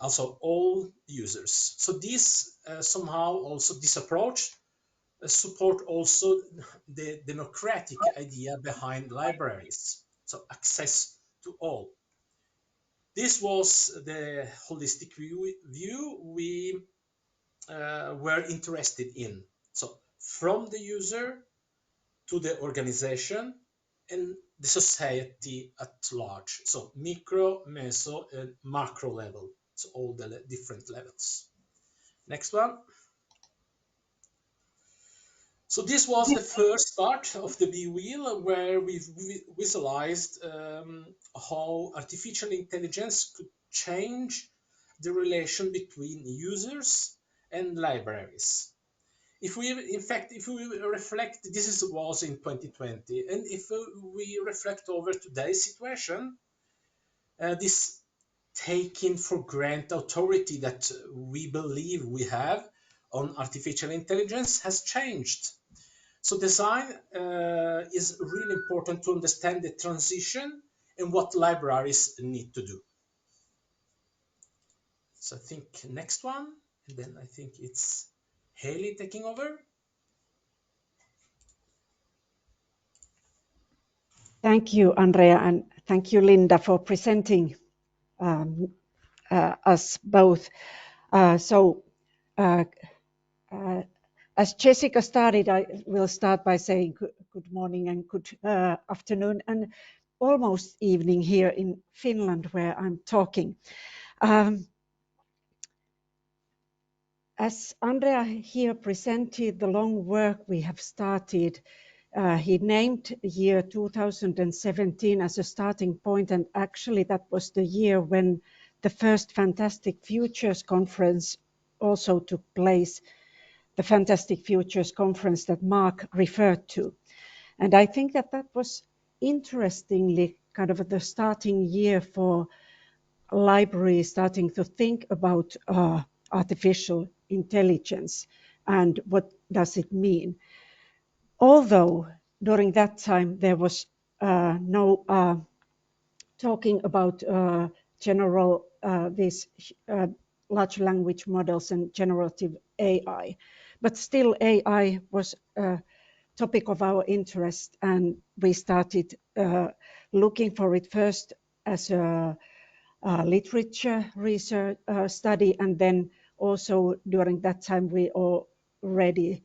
also all users. So this somehow also this approach support also the democratic idea behind libraries, so access to all. This was the holistic view we were interested in. So from the user to the organization and the society at large. So micro, meso, and macro level. So all the different levels. Next one. So this was the first part of the B wheel where we visualized how artificial intelligence could change the relation between users and libraries. If we reflect, was in 2020, and if we reflect over today's situation, this taking for granted authority that we believe we have on artificial intelligence has changed. So design is really important to understand the transition and what libraries need to do. So I think next one, and then I think it's Heli taking over. Thank you, Andrea, and thank you, Linda, for presenting us both. As Jessica started, I will start by saying good morning and good afternoon and almost evening here in Finland, where I'm talking. As Andrea here presented the long work we have started, he named year 2017 as a starting point, and actually that was the year when the first Fantastic Futures conference also took place, the Fantastic Futures conference that Mark referred to. And I think that that was interestingly kind of the starting year for libraries starting to think about artificial intelligence and what does it mean. Although during that time there was no talking about general these large language models and generative AI, but still AI was a topic of our interest, and we started looking for it first as a literature research study, and then also during that time we already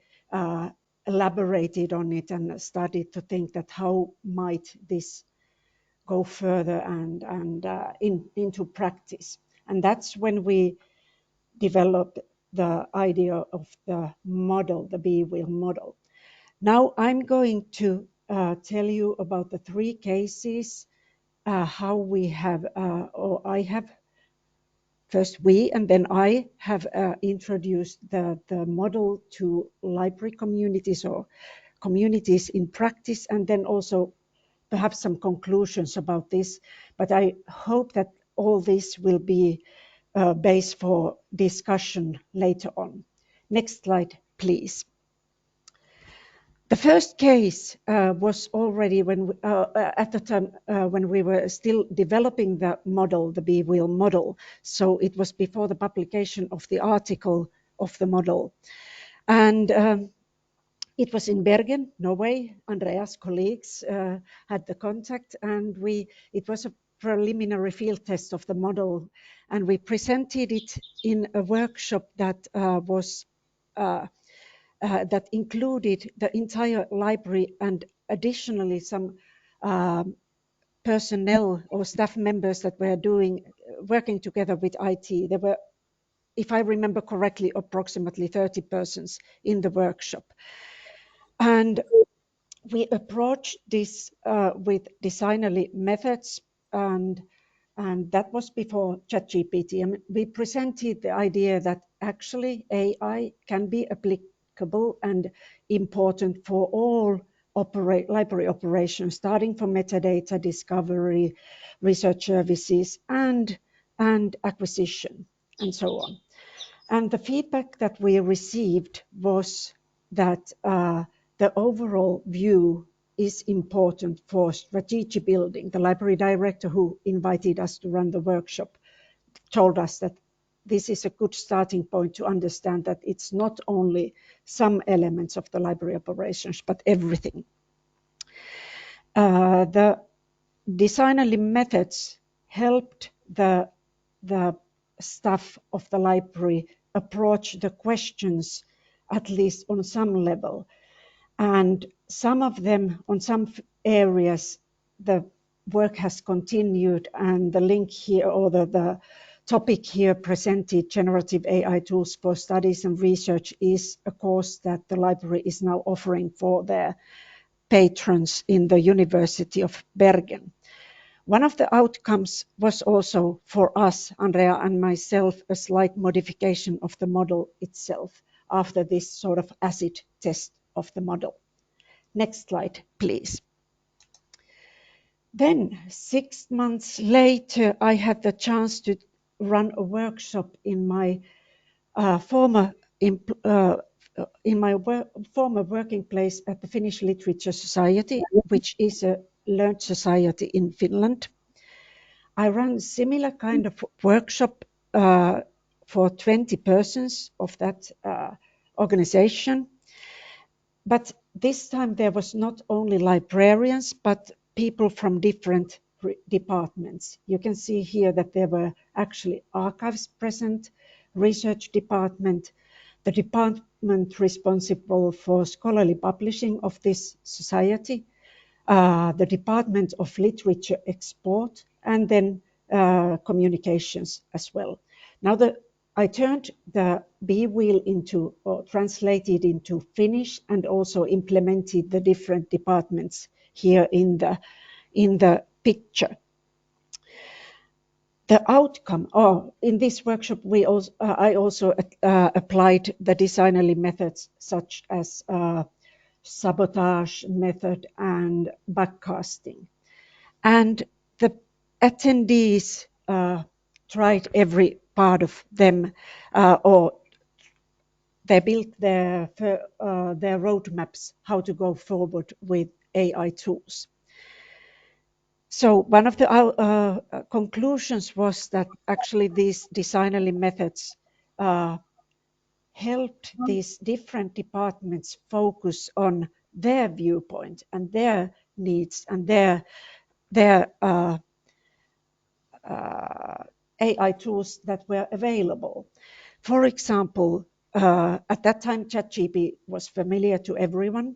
elaborated on it and started to think that how might this go further and into practice. And that's when we developed the idea of the model, the B-wheel model. Now I'm going to tell you about the 3 cases, how we have, or I have, first we and then I have introduced the model to library communities or communities in practice, and then also perhaps some conclusions about this. But I hope that all this will be a base for discussion later on. Next slide, please. The first case was already when at the time when we were still developing the model, the B-wheel model. So it was before the publication of the article of the model. And it was in Bergen, Norway. Andrea's colleagues had the contact, and it was a preliminary field test of the model, and we presented it in a workshop that was that included the entire library and additionally some personnel or staff members that were working together with IT. There were, if I remember correctly, approximately 30 persons in the workshop. And we approached this with designerly methods, and that was before ChatGPT. And we presented the idea that actually AI can be applicable and important for all library operations, starting from metadata discovery, research services, and acquisition, and so on. And the feedback that we received was that the overall view is important for strategy building. The library director who invited us to run the workshop told us that this is a good starting point to understand that it's not only some elements of the library operations, but everything. The designerly methods helped the staff of the library approach the questions, at least on some level. And some of them, on some areas, the work has continued, and the link here, or the topic here presented, generative AI tools for studies and research, is a course that the library is now offering for their patrons in the University of Bergen. One of the outcomes was also for us, Andrea and myself, a slight modification of the model itself after this sort of acid test of the model. Next slide, please. Then 6 months later, I had the chance to run a workshop in my former working place at the Finnish Literature Society, which is a learned society in Finland. I ran a similar kind of workshop for 20 persons of that organization. But this time there was not only librarians, but people from different departments. You can see here that there were actually archives present, research department, the department responsible for scholarly publishing of this society, the Department of Literature Export, and then communications as well. Now I turned the B wheel into, or translated into Finnish, and also implemented the different departments here in the picture. The outcome, in this workshop, I also applied the designerly methods such as sabotage method and backcasting. And the attendees tried every part of them, or they built their roadmaps how to go forward with AI tools. So one of the conclusions was that actually these designerly methods helped these different departments focus on their viewpoint and their needs and their AI tools that were available. For example, at that time, ChatGPT was familiar to everyone,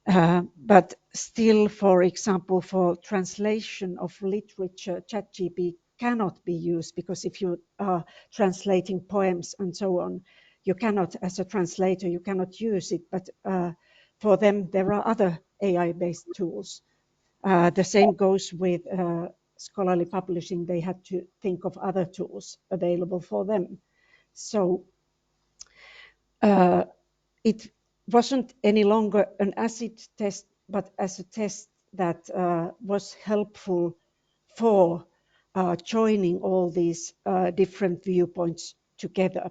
but still, for example, for translation of literature, ChatGPT cannot be used, because if you are translating poems and so on, you cannot, as a translator, you cannot use it. But for them, there are other AI-based tools. The same goes with scholarly publishing. They had to think of other tools available for them. So it wasn't any longer an acid test, but as a test that was helpful for joining all these different viewpoints together.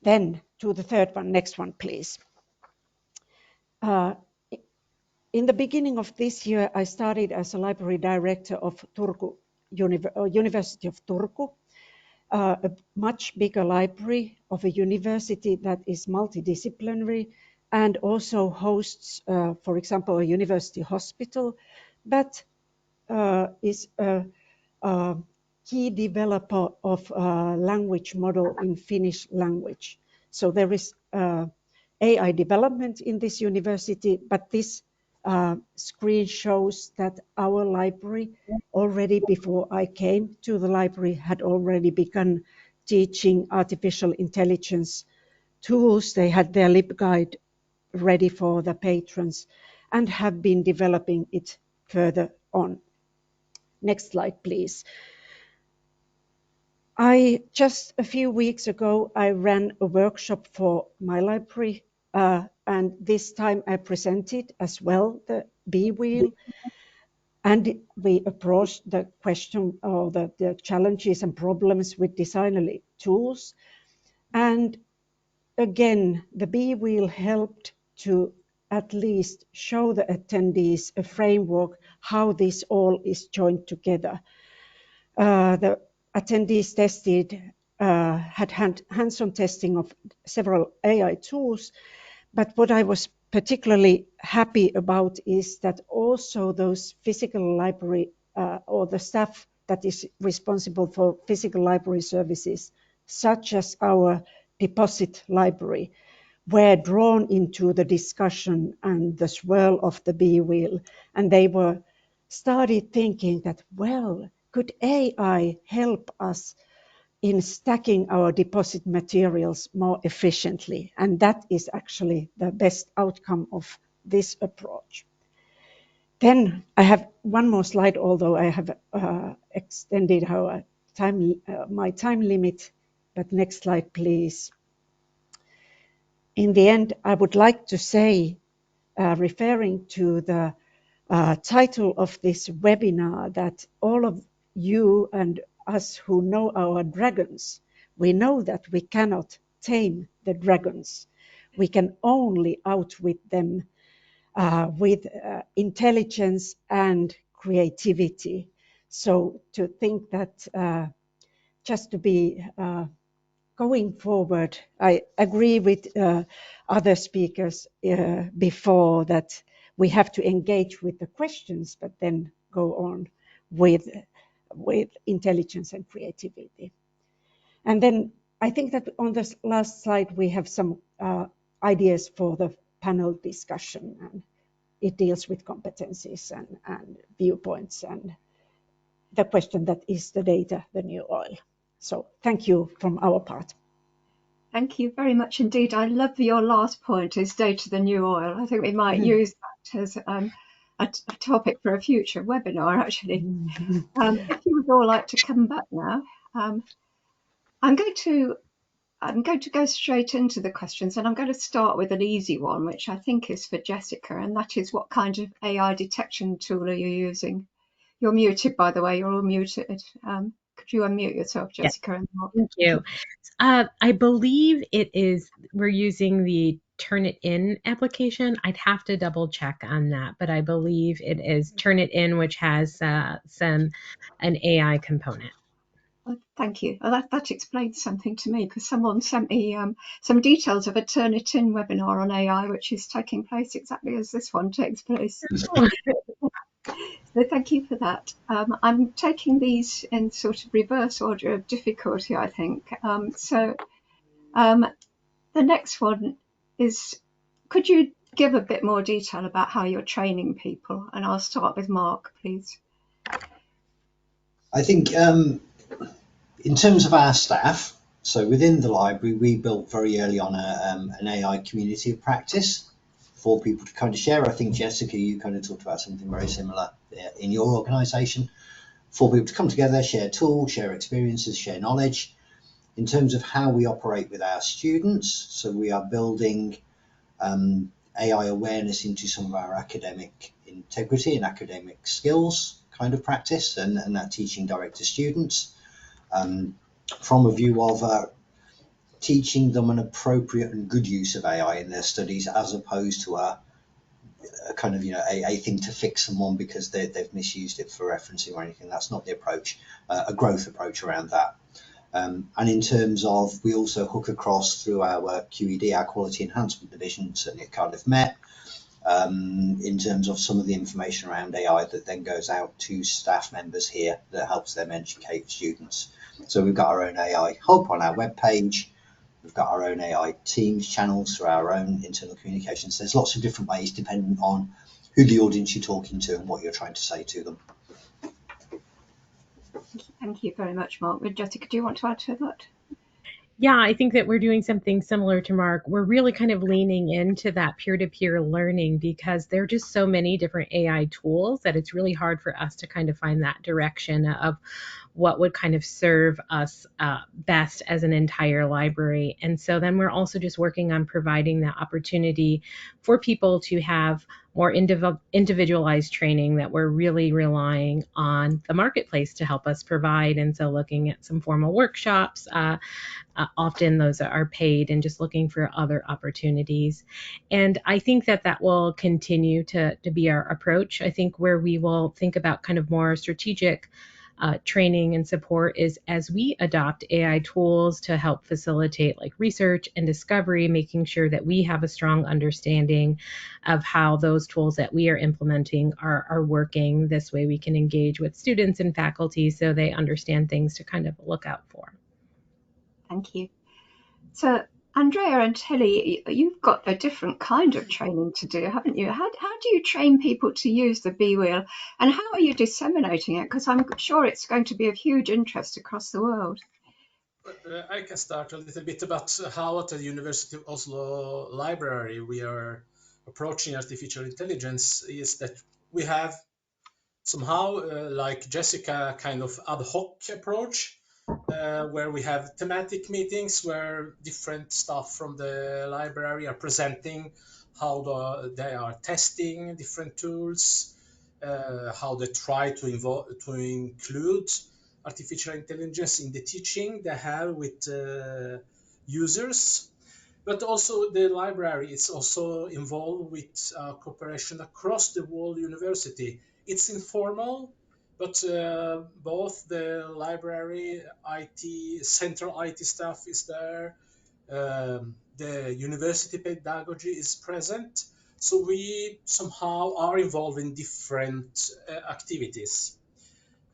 Then to the third one, next one, please. In the beginning of this year, I started as a library director of Turku, University of Turku, a much bigger library of a university that is multidisciplinary and also hosts, for example, a university hospital, but is a key developer of a language model in Finnish language. So there is AI development in this university, but this screen shows that our library, already before I came to the library, had already begun teaching artificial intelligence tools. They had their LibGuide ready for the patrons and have been developing it further on. Next slide, please. Just a few weeks ago, I ran a workshop for my library, and this time I presented as well the B wheel, and we approached the question of the challenges and problems with designerly tools. And again, the B wheel helped to at least show the attendees a framework, how this all is joined together. The attendees had hands-on testing of several AI tools, but what I was particularly happy about is that also those physical library or the staff that is responsible for physical library services, such as our deposit library, were drawn into the discussion and the swirl of the B wheel, and they started thinking that, well, could AI help us in stacking our deposit materials more efficiently? And that is actually the best outcome of this approach. Then I have one more slide, although I have extended our my time limit. But next slide, please. In the end, I would like to say, referring to the title of this webinar, that all of you and us who know our dragons, we know that we cannot tame the dragons. We can only outwit them with intelligence and creativity. So to think that just to be going forward, I agree with other speakers before that we have to engage with the questions, but then go on with intelligence and creativity. And then I think that on this last slide, we have some ideas for the panel discussion, and it deals with competencies and viewpoints and the question that is the data the new oil. So thank you from our part. Thank you very much indeed. I love your last point, is data the new oil. I think we might use that as a topic for a future webinar, actually. If you would all like to come back now, I'm going to go straight into the questions, and I'm going to start with an easy one, which I think is for Jessica, and that is, what kind of AI detection tool are you using? You're muted, by the way. You're all muted. Could you unmute yourself, Jessica? Yes. Thank you. I believe we're using the Turnitin application. I'd have to double check on that, but I believe it is Turnitin, which has an AI component. Thank you. That explains something to me, because someone sent me some details of a Turnitin webinar on AI, which is taking place exactly as this one takes place. So thank you for that. I'm taking these in sort of reverse order of difficulty, I think. The next one is, could you give a bit more detail about how you're training people? And I'll start with Mark, please. I think in terms of our staff, so within the library, we built very early on an AI community of practice for people to kind of share. I think, Jessica, you kind of talked about something very similar in your organisation, for people to come together, share tools, share experiences, share knowledge. In terms of how we operate with our students, so we are building AI awareness into some of our academic integrity and academic skills kind of practice, and that teaching direct to students from a view of teaching them an appropriate and good use of AI in their studies, as opposed to a kind of, a thing to fix someone because they've misused it for referencing or anything. That's not the approach, a growth approach around that. And in terms of, we also hook across through our QED, our Quality Enhancement Division, certainly at Cardiff Met, in terms of some of the information around AI that then goes out to staff members here that helps them educate students. So we've got our own AI hub on our webpage. We've got our own AI Teams channels through our own internal communications. There's lots of different ways depending on who the audience you're talking to and what you're trying to say to them. Thank you very much, Mark. Jessica, do you want to add to that? Yeah, I think that we're doing something similar to Mark. We're really kind of leaning into that peer-to-peer learning, because there are just so many different AI tools that it's really hard for us to kind of find that direction of what would kind of serve us best as an entire library. And so then we're also just working on providing that opportunity for people to have more individualized training, that we're really relying on the marketplace to help us provide. And so looking at some formal workshops, often those are paid, and just looking for other opportunities. And I think that will continue to be our approach. I think where we will think about kind of more strategic training and support is as we adopt AI tools to help facilitate like research and discovery, making sure that we have a strong understanding of how those tools that we are implementing are working. This way we can engage with students and faculty so they understand things to kind of look out for. Thank you. So Andrea and Heli, you've got a different kind of training to do, haven't you? How do you train people to use the B-Wheel, and how are you disseminating it? Because I'm sure it's going to be of huge interest across the world. I can start a little bit about how at the University of Oslo Library we are approaching artificial intelligence. Is that we have somehow, like Jessica, kind of ad hoc approach, where we have thematic meetings where different staff from the library are presenting how they are testing different tools, how they try to include artificial intelligence in the teaching they have with users. But also the library is also involved with cooperation across the whole university. It's informal, but both the library IT, central IT staff is there, the university pedagogy is present. So we somehow are involved in different activities.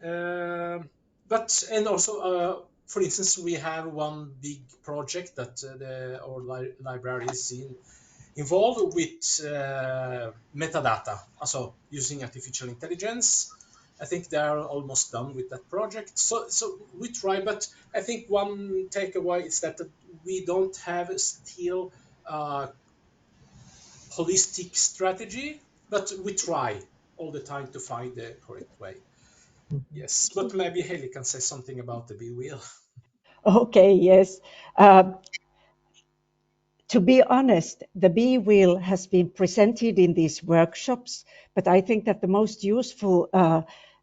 And also, for instance, we have one big project that our library is involved with metadata, also using artificial intelligence. I think they are almost done with that project. So we try, but I think one takeaway is that we don't have still holistic strategy, but we try all the time to find the correct way. Yes, but maybe Heli can say something about the bee wheel. Okay, yes. To be honest, the bee wheel has been presented in these workshops, but I think that the most useful,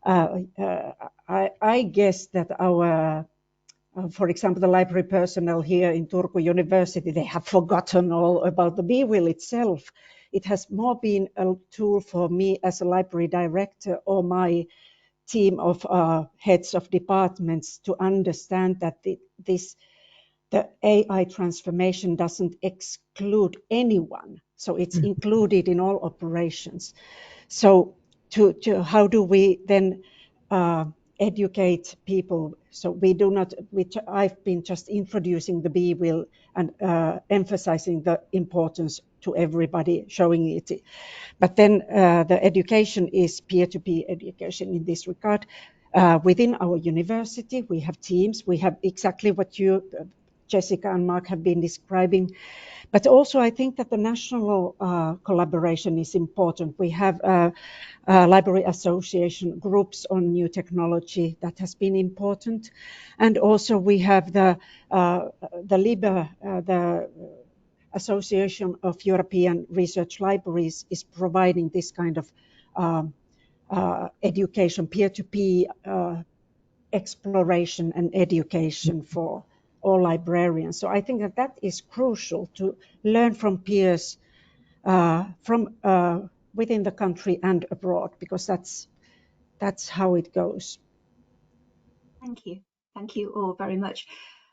I guess that our, for example, the library personnel here in Turku University, they have forgotten all about the bee wheel itself. It has more been a tool for me as a library director or my team of heads of departments to understand that the AI transformation doesn't exclude anyone. So it's included in all operations. So to how do we then educate people? So we do not, I've been just introducing the bee wheel and emphasizing the importance to everybody, showing it. But then the education is peer-to-peer education in this regard. Within our university, we have teams, we have exactly what you, Jessica and Mark, have been describing. But also I think that the national collaboration is important. We have library association groups on new technology that has been important. And also we have the Association of European Research Libraries is providing this kind of education, peer-to-peer exploration and education for all librarians. So I think that that is crucial to learn from peers from within the country and abroad, because that's how it goes. Thank you. Thank you all very much.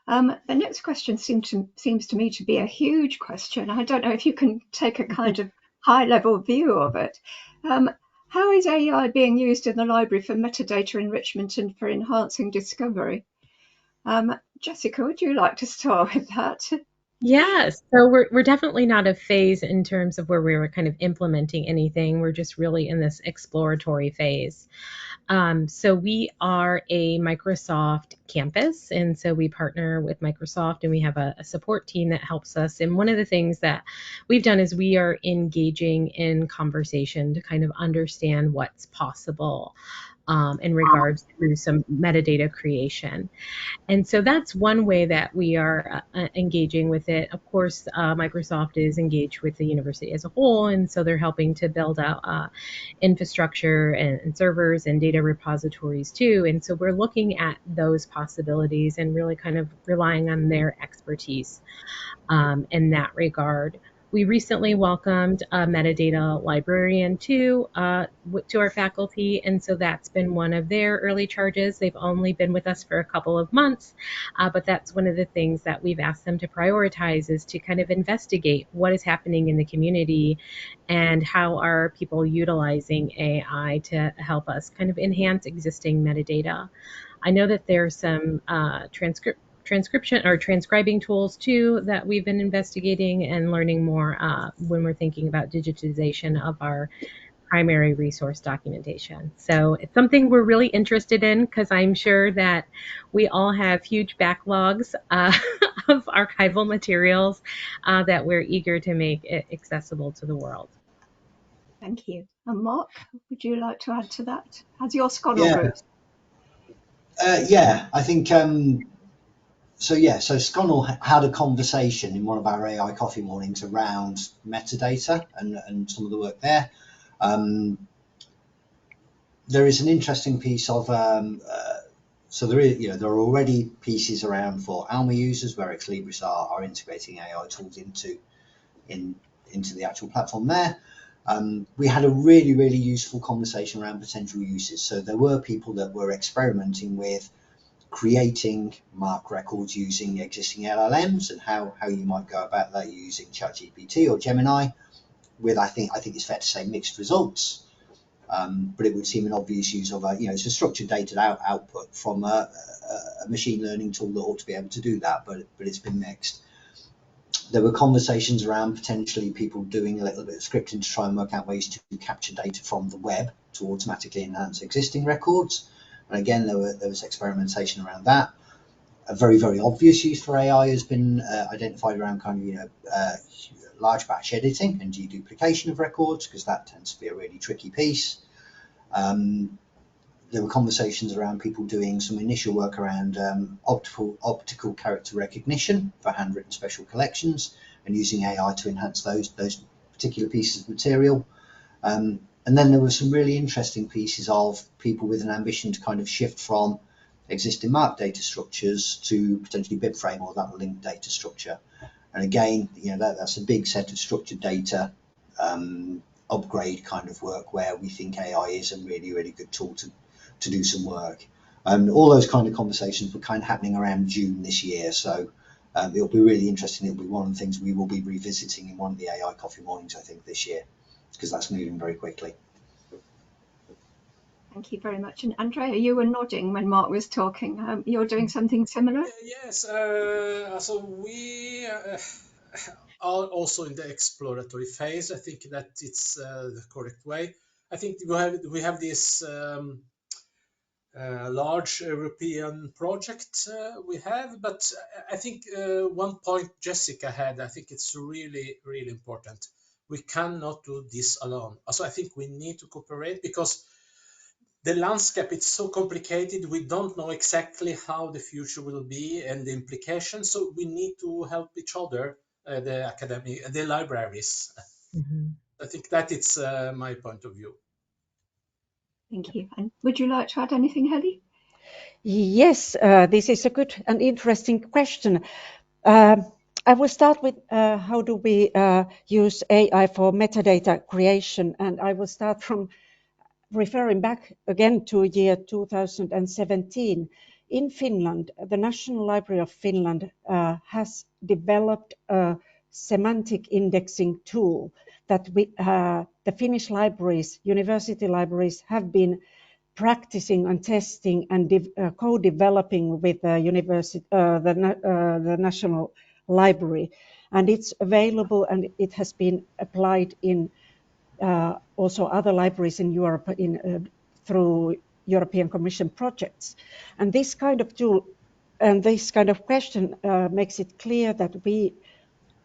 The next question seems to me to be a huge question. I don't know if you can take a kind of high-level view of it. How is AI being used in the library for metadata enrichment and for enhancing discovery? Jessica, would you like to start with that? Yes, so we're definitely not a phase in terms of where we were kind of implementing anything. We're just really in this exploratory phase. So we are a Microsoft campus, and so we partner with Microsoft, and we have a support team that helps us. And one of the things that we've done is we are engaging in conversation to kind of understand what's possible in regards to some metadata creation. And so that's one way that we are engaging with it. Of course, Microsoft is engaged with the university as a whole, and so they're helping to build out infrastructure and servers and data repositories too. And so we're looking at those possibilities and really kind of relying on their expertise in that regard. We recently welcomed a metadata librarian to our faculty, and so that's been one of their early charges. They've only been with us for a couple of months, but that's one of the things that we've asked them to prioritize, is to kind of investigate what is happening in the community and how are people utilizing AI to help us kind of enhance existing metadata. I know that there's some transcription or transcribing tools too that we've been investigating and learning more when we're thinking about digitization of our primary resource documentation. So it's something we're really interested in, because I'm sure that we all have huge backlogs of archival materials that we're eager to make accessible to the world. Thank you. And Mark, would you like to add to that? Has your Sconnell Yeah, group? I think so. Sconnell had a conversation in one of our AI coffee mornings around metadata and some of the work there. There is an interesting piece of so there are already pieces around for Alma users where Ex Libris are integrating AI tools into the actual platform there. We had a really useful conversation around potential uses. So there were people that were experimenting with creating MARC records using existing LLMs and how you might go about that using ChatGPT or Gemini, with I think it's fair to say mixed results. But it would seem an obvious use of it's a structured data output from a machine learning tool that ought to be able to do that, but it's been mixed. There were conversations around potentially people doing a little bit of scripting to try and work out ways to capture data from the web to automatically enhance existing records. And again, there was experimentation around that. A very obvious use for AI has been identified around kind of large batch editing and deduplication of records, because that tends to be a really tricky piece. There were conversations around people doing some initial work around optical character recognition for handwritten special collections and using AI to enhance those particular pieces of material. And then there were some really interesting pieces of people with an ambition to kind of shift from existing MARC data structures to potentially BibFrame or that linked data structure. And again, that's a big set of structured data upgrade kind of work where we think AI is a really good tool to do some work. And all those kind of conversations were kind of happening around June this year. So it'll be really interesting. It'll be one of the things we will be revisiting in one of the AI coffee mornings, I think, this year, because that's moving very quickly. Thank you very much. And Andrea, you were nodding when Mark was talking. You're doing something similar? Yes, so we are also in the exploratory phase. I think that it's the correct way. I think we have this large European project we have, but I think one point Jessica had, I think it's really important. We cannot do this alone. Also, I think we need to cooperate because the landscape is so complicated. We don't know exactly how the future will be and the implications. So we need to help each other, the libraries. Mm-hmm. I think that it's my point of view. Thank you. And would you like to add anything, Heli? Yes, this is a good and interesting question. I will start with how do we use AI for metadata creation, and I will start from referring back again to year 2017. In Finland, the National Library of Finland has developed a semantic indexing tool that the Finnish libraries, university libraries, have been practicing and testing and co-developing with the National Library. And it's available and it has been applied in also other libraries in Europe through European Commission projects. And this kind of tool and this kind of question makes it clear that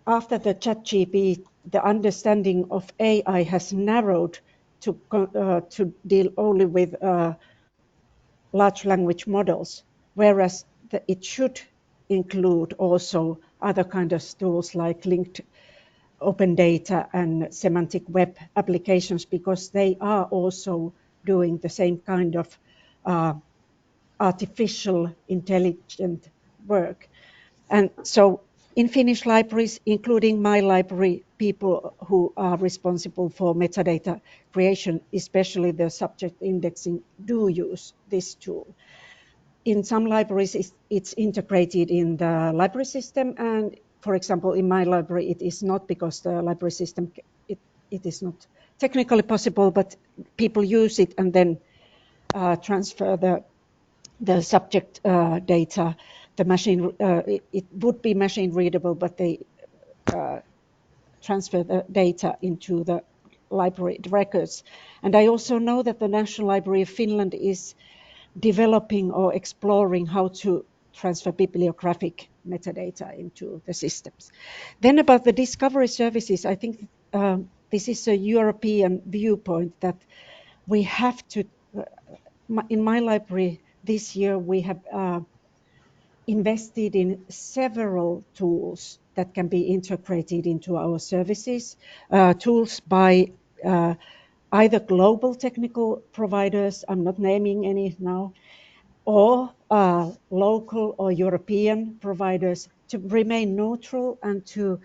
after the ChatGPT, the understanding of AI has narrowed to deal only with large language models, whereas it should include also other kind of tools like linked open data and semantic web applications, because they are also doing the same kind of artificial intelligent work. And so in Finnish libraries, including my library, people who are responsible for metadata creation, especially the subject indexing, do use this tool. In some libraries, it's integrated in the library system, and for example, in my library, it is not, because the library system, it is not technically possible, but people use it and then transfer the subject data. The machine, it would be machine readable, but they transfer the data into the library records. And I also know that the National Library of Finland is developing or exploring how to transfer bibliographic metadata into the systems. Then about the discovery services, I think this is a European viewpoint that we have to, in my library this year, we have invested in several tools that can be integrated into our services, tools by either global technical providers, I'm not naming any now, or local or European providers, to remain neutral and to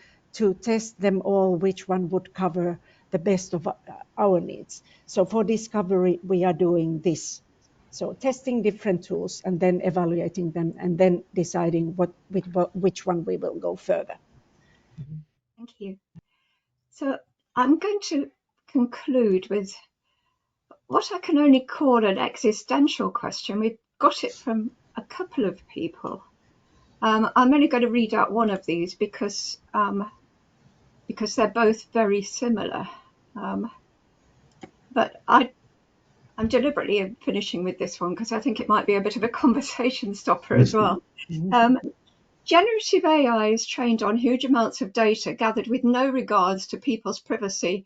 test them all, which one would cover the best of our needs. So for discovery, we are doing this. So testing different tools and then evaluating them and then deciding which one we will go further. Thank you. So I'm going to conclude with what I can only call an existential question. We've got it from a couple of people. I'm only going to read out one of these because they're both very similar. But I'm deliberately finishing with this one because I think it might be a bit of a conversation stopper as well. Generative AI is trained on huge amounts of data gathered with no regards to people's privacy,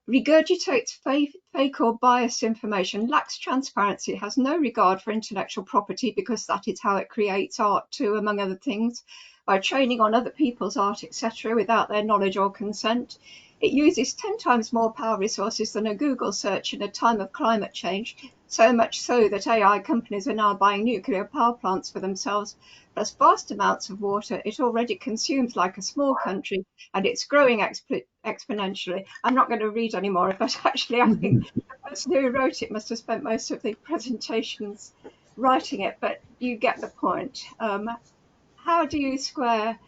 regurgitates fake or biased information, lacks transparency, has no regard for intellectual property because that is how it creates art too, among other things, by training on other people's art, etc., without their knowledge or consent. It uses 10 times more power resources than a Google search in a time of climate change, so much so that AI companies are now buying nuclear power plants for themselves, plus vast amounts of water it already consumes like a small country, and it's growing exponentially. I'm not going to read any more, but actually I think the person who wrote it must have spent most of the presentations writing it, but you get the point. How do you square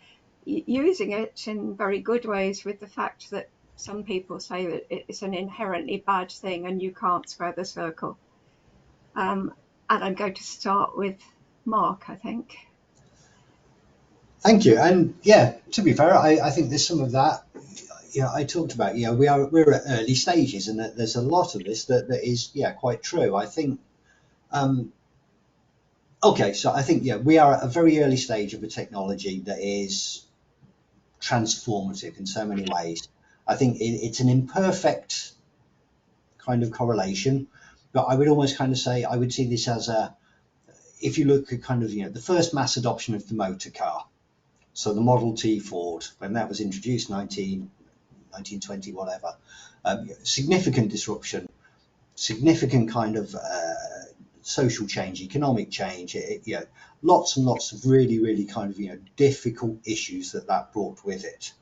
using it in very good ways with the fact that some people say that it's an inherently bad thing and you can't square the circle? And I'm going to start with Mark, I think. Thank you. And yeah, to be fair, I think there's some of that. I talked about, we're at early stages, and that there's a lot of this that is, quite true. I think, so I think, we are at a very early stage of a technology that is transformative in so many ways. I think it's an imperfect kind of correlation, but I would almost kind of say, I would see this as if you look at kind of, the first mass adoption of the motor car. So the Model T Ford, when that was introduced, 1920, whatever, significant disruption, significant kind of social change, economic change, lots and lots of really, really kind of, difficult issues that brought with it.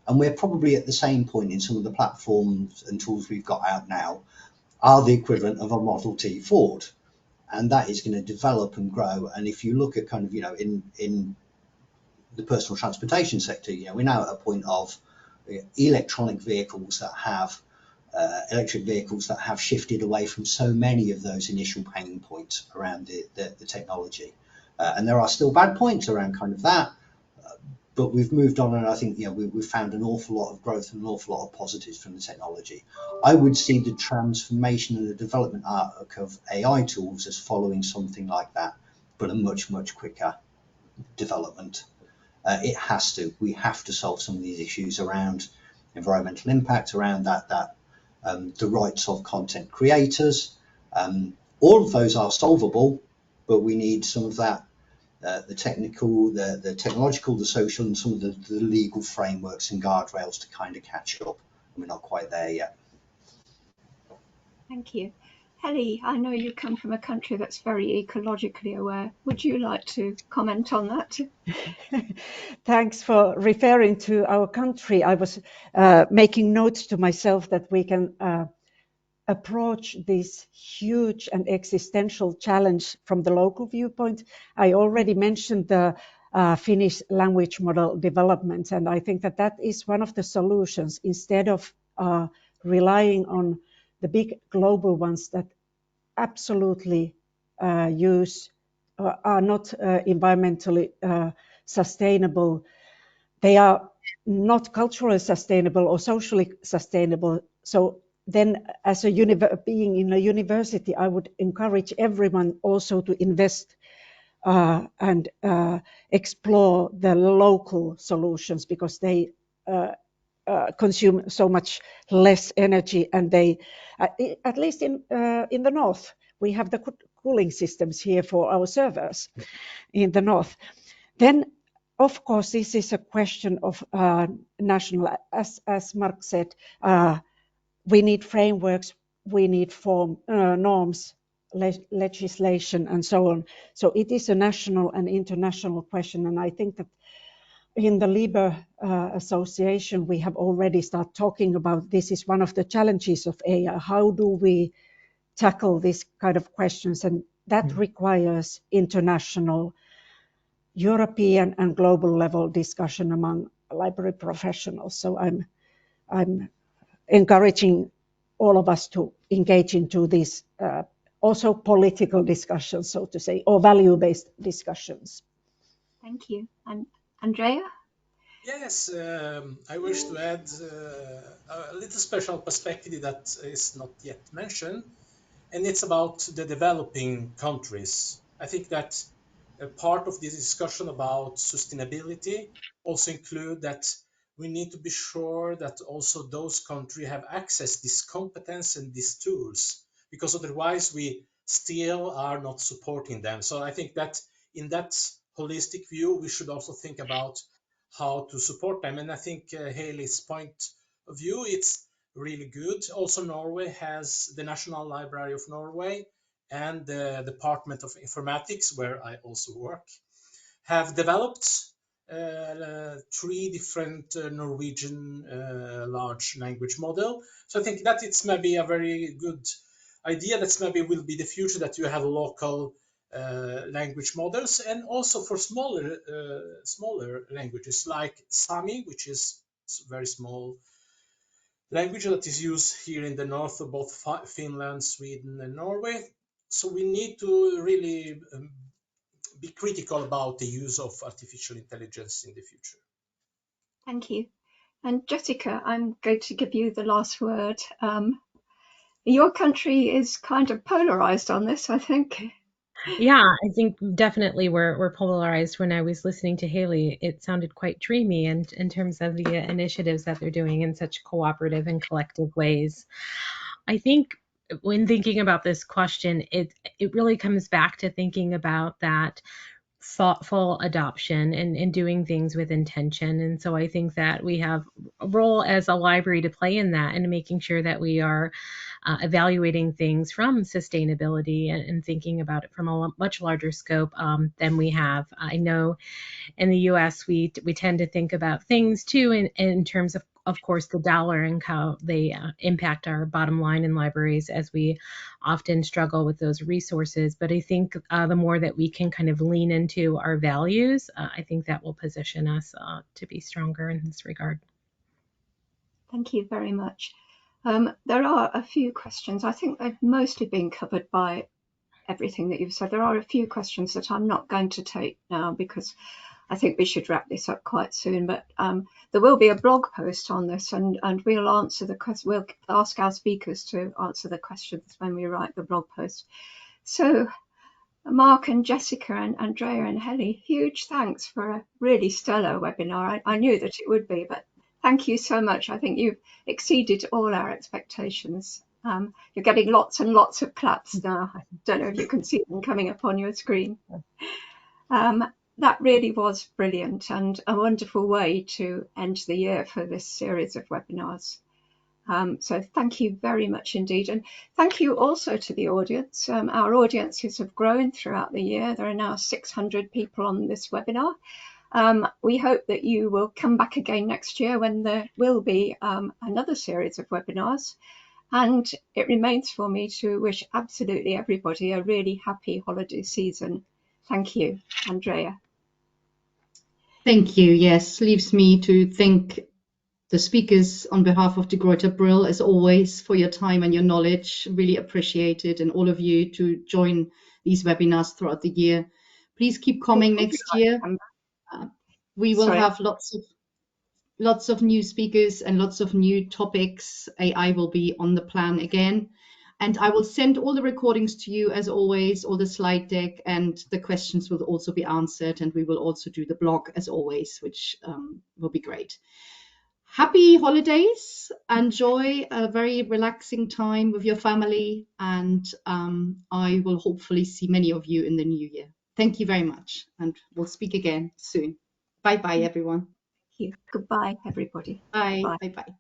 And we're probably at the same point in some of the platforms and tools we've got out now are the equivalent of a Model T Ford. And that is going to develop and grow. And if you look at kind of, in the personal transportation sector, we're now at a point of electric vehicles that have shifted away from so many of those initial pain points around the technology. And there are still bad points around kind of that, but we've moved on, and I think we've found an awful lot of growth and an awful lot of positives from the technology. I would see the transformation and the development arc of AI tools as following something like that, but a much, much quicker development. We have to solve some of these issues around environmental impact, around the rights of content creators. All of those are solvable, but we need some of that, the technical, the technological, the social, and some of the legal frameworks and guardrails to kind of catch up. We're not quite there yet. Thank you. Heli, I know you come from a country that's very ecologically aware. Would you like to comment on that? Thanks for referring to our country. I was making notes to myself that we can approach this huge and existential challenge from the local viewpoint. I already mentioned the Finnish language model development, and I think that is one of the solutions. Instead of relying on the big global ones that absolutely are not environmentally sustainable, they are not culturally sustainable or socially sustainable. So then, as being in a university, I would encourage everyone also to invest and explore the local solutions, because they consume so much less energy, and they, at least in the north, we have the cooling systems here for our servers in the north. Then, of course, this is a question of national, as Mark said, we need frameworks, we need norms, legislation, and so on. So it is a national and international question, and I think that in the LIBER Association, we have already started talking about this is one of the challenges of AI. How do we tackle this kind of questions? And that requires international, European and global level discussion among library professionals. So I'm encouraging all of us to engage into these also political discussions, so to say, or value-based discussions. Thank you. And Andrea? Yes, I wish to add a little special perspective that is not yet mentioned, and it's about the developing countries. I think that a part of this discussion about sustainability also include that we need to be sure that also those countries have access to this competence and these tools, because otherwise we still are not supporting them. So I think that in that holistic view, we should also think about how to support them. And I think Heli's point of view, it's really good. Also, Norway has the National Library of Norway and the Department of Informatics, where I also work, have developed 3 different Norwegian large language model. So I think that it's maybe a very good idea. That's maybe will be the future, that you have local language models, and also for smaller languages like Sami, which is very small language that is used here in the north of both Finland, Sweden, and Norway. So we need to really be critical about the use of artificial intelligence in the future. Thank you. And Jessica, I'm going to give you the last word. Your country is kind of polarized on this, I think. Yeah, I think definitely we're polarized. When I was listening to Heli, it sounded quite dreamy and in terms of the initiatives that they're doing in such cooperative and collective ways. I think when thinking about this question, it really comes back to thinking about that thoughtful adoption and doing things with intention. And so I think that we have a role as a library to play in that, and making sure that we are evaluating things from sustainability and thinking about it from a much larger scope than we have. I know in the US, we tend to think about things too in terms of course, the dollar and how they impact our bottom line in libraries, as we often struggle with those resources. But I think the more that we can kind of lean into our values, I think that will position us to be stronger in this regard. Thank you very much. There are a few questions. I think they've mostly been covered by everything that you've said. There are a few questions that I'm not going to take now, because I think we should wrap this up quite soon, but there will be a blog post on this, and we'll answer we'll ask our speakers to answer the questions when we write the blog post. So Mark and Jessica and Andrea and Heli, huge thanks for a really stellar webinar. I knew that it would be, but thank you so much. I think you've exceeded all our expectations. You're getting lots and lots of claps now. I don't know if you can see them coming up on your screen. That really was brilliant, and a wonderful way to end the year for this series of webinars. So thank you very much indeed. And thank you also to the audience. Our audiences have grown throughout the year. There are now 600 people on this webinar. We hope that you will come back again next year, when there will be another series of webinars. And it remains for me to wish absolutely everybody a really happy holiday season. Thank you, Andrea. Thank you. Yes, leaves me to thank the speakers on behalf of the Gruyter Brill, as always, for your time and your knowledge. Really appreciate it, and all of you to join these webinars throughout the year. Please keep coming next year. We will have lots of new speakers and lots of new topics. AI will be on the plan again. And I will send all the recordings to you, as always, all the slide deck, and the questions will also be answered. And we will also do the blog, as always, which will be great. happy holidays. Enjoy a very relaxing time with your family, and I will hopefully see many of you in the new year. Thank you very much, and we'll speak again soon. Bye bye, everyone. Thank you. Goodbye, everybody. Bye. Bye. Bye bye.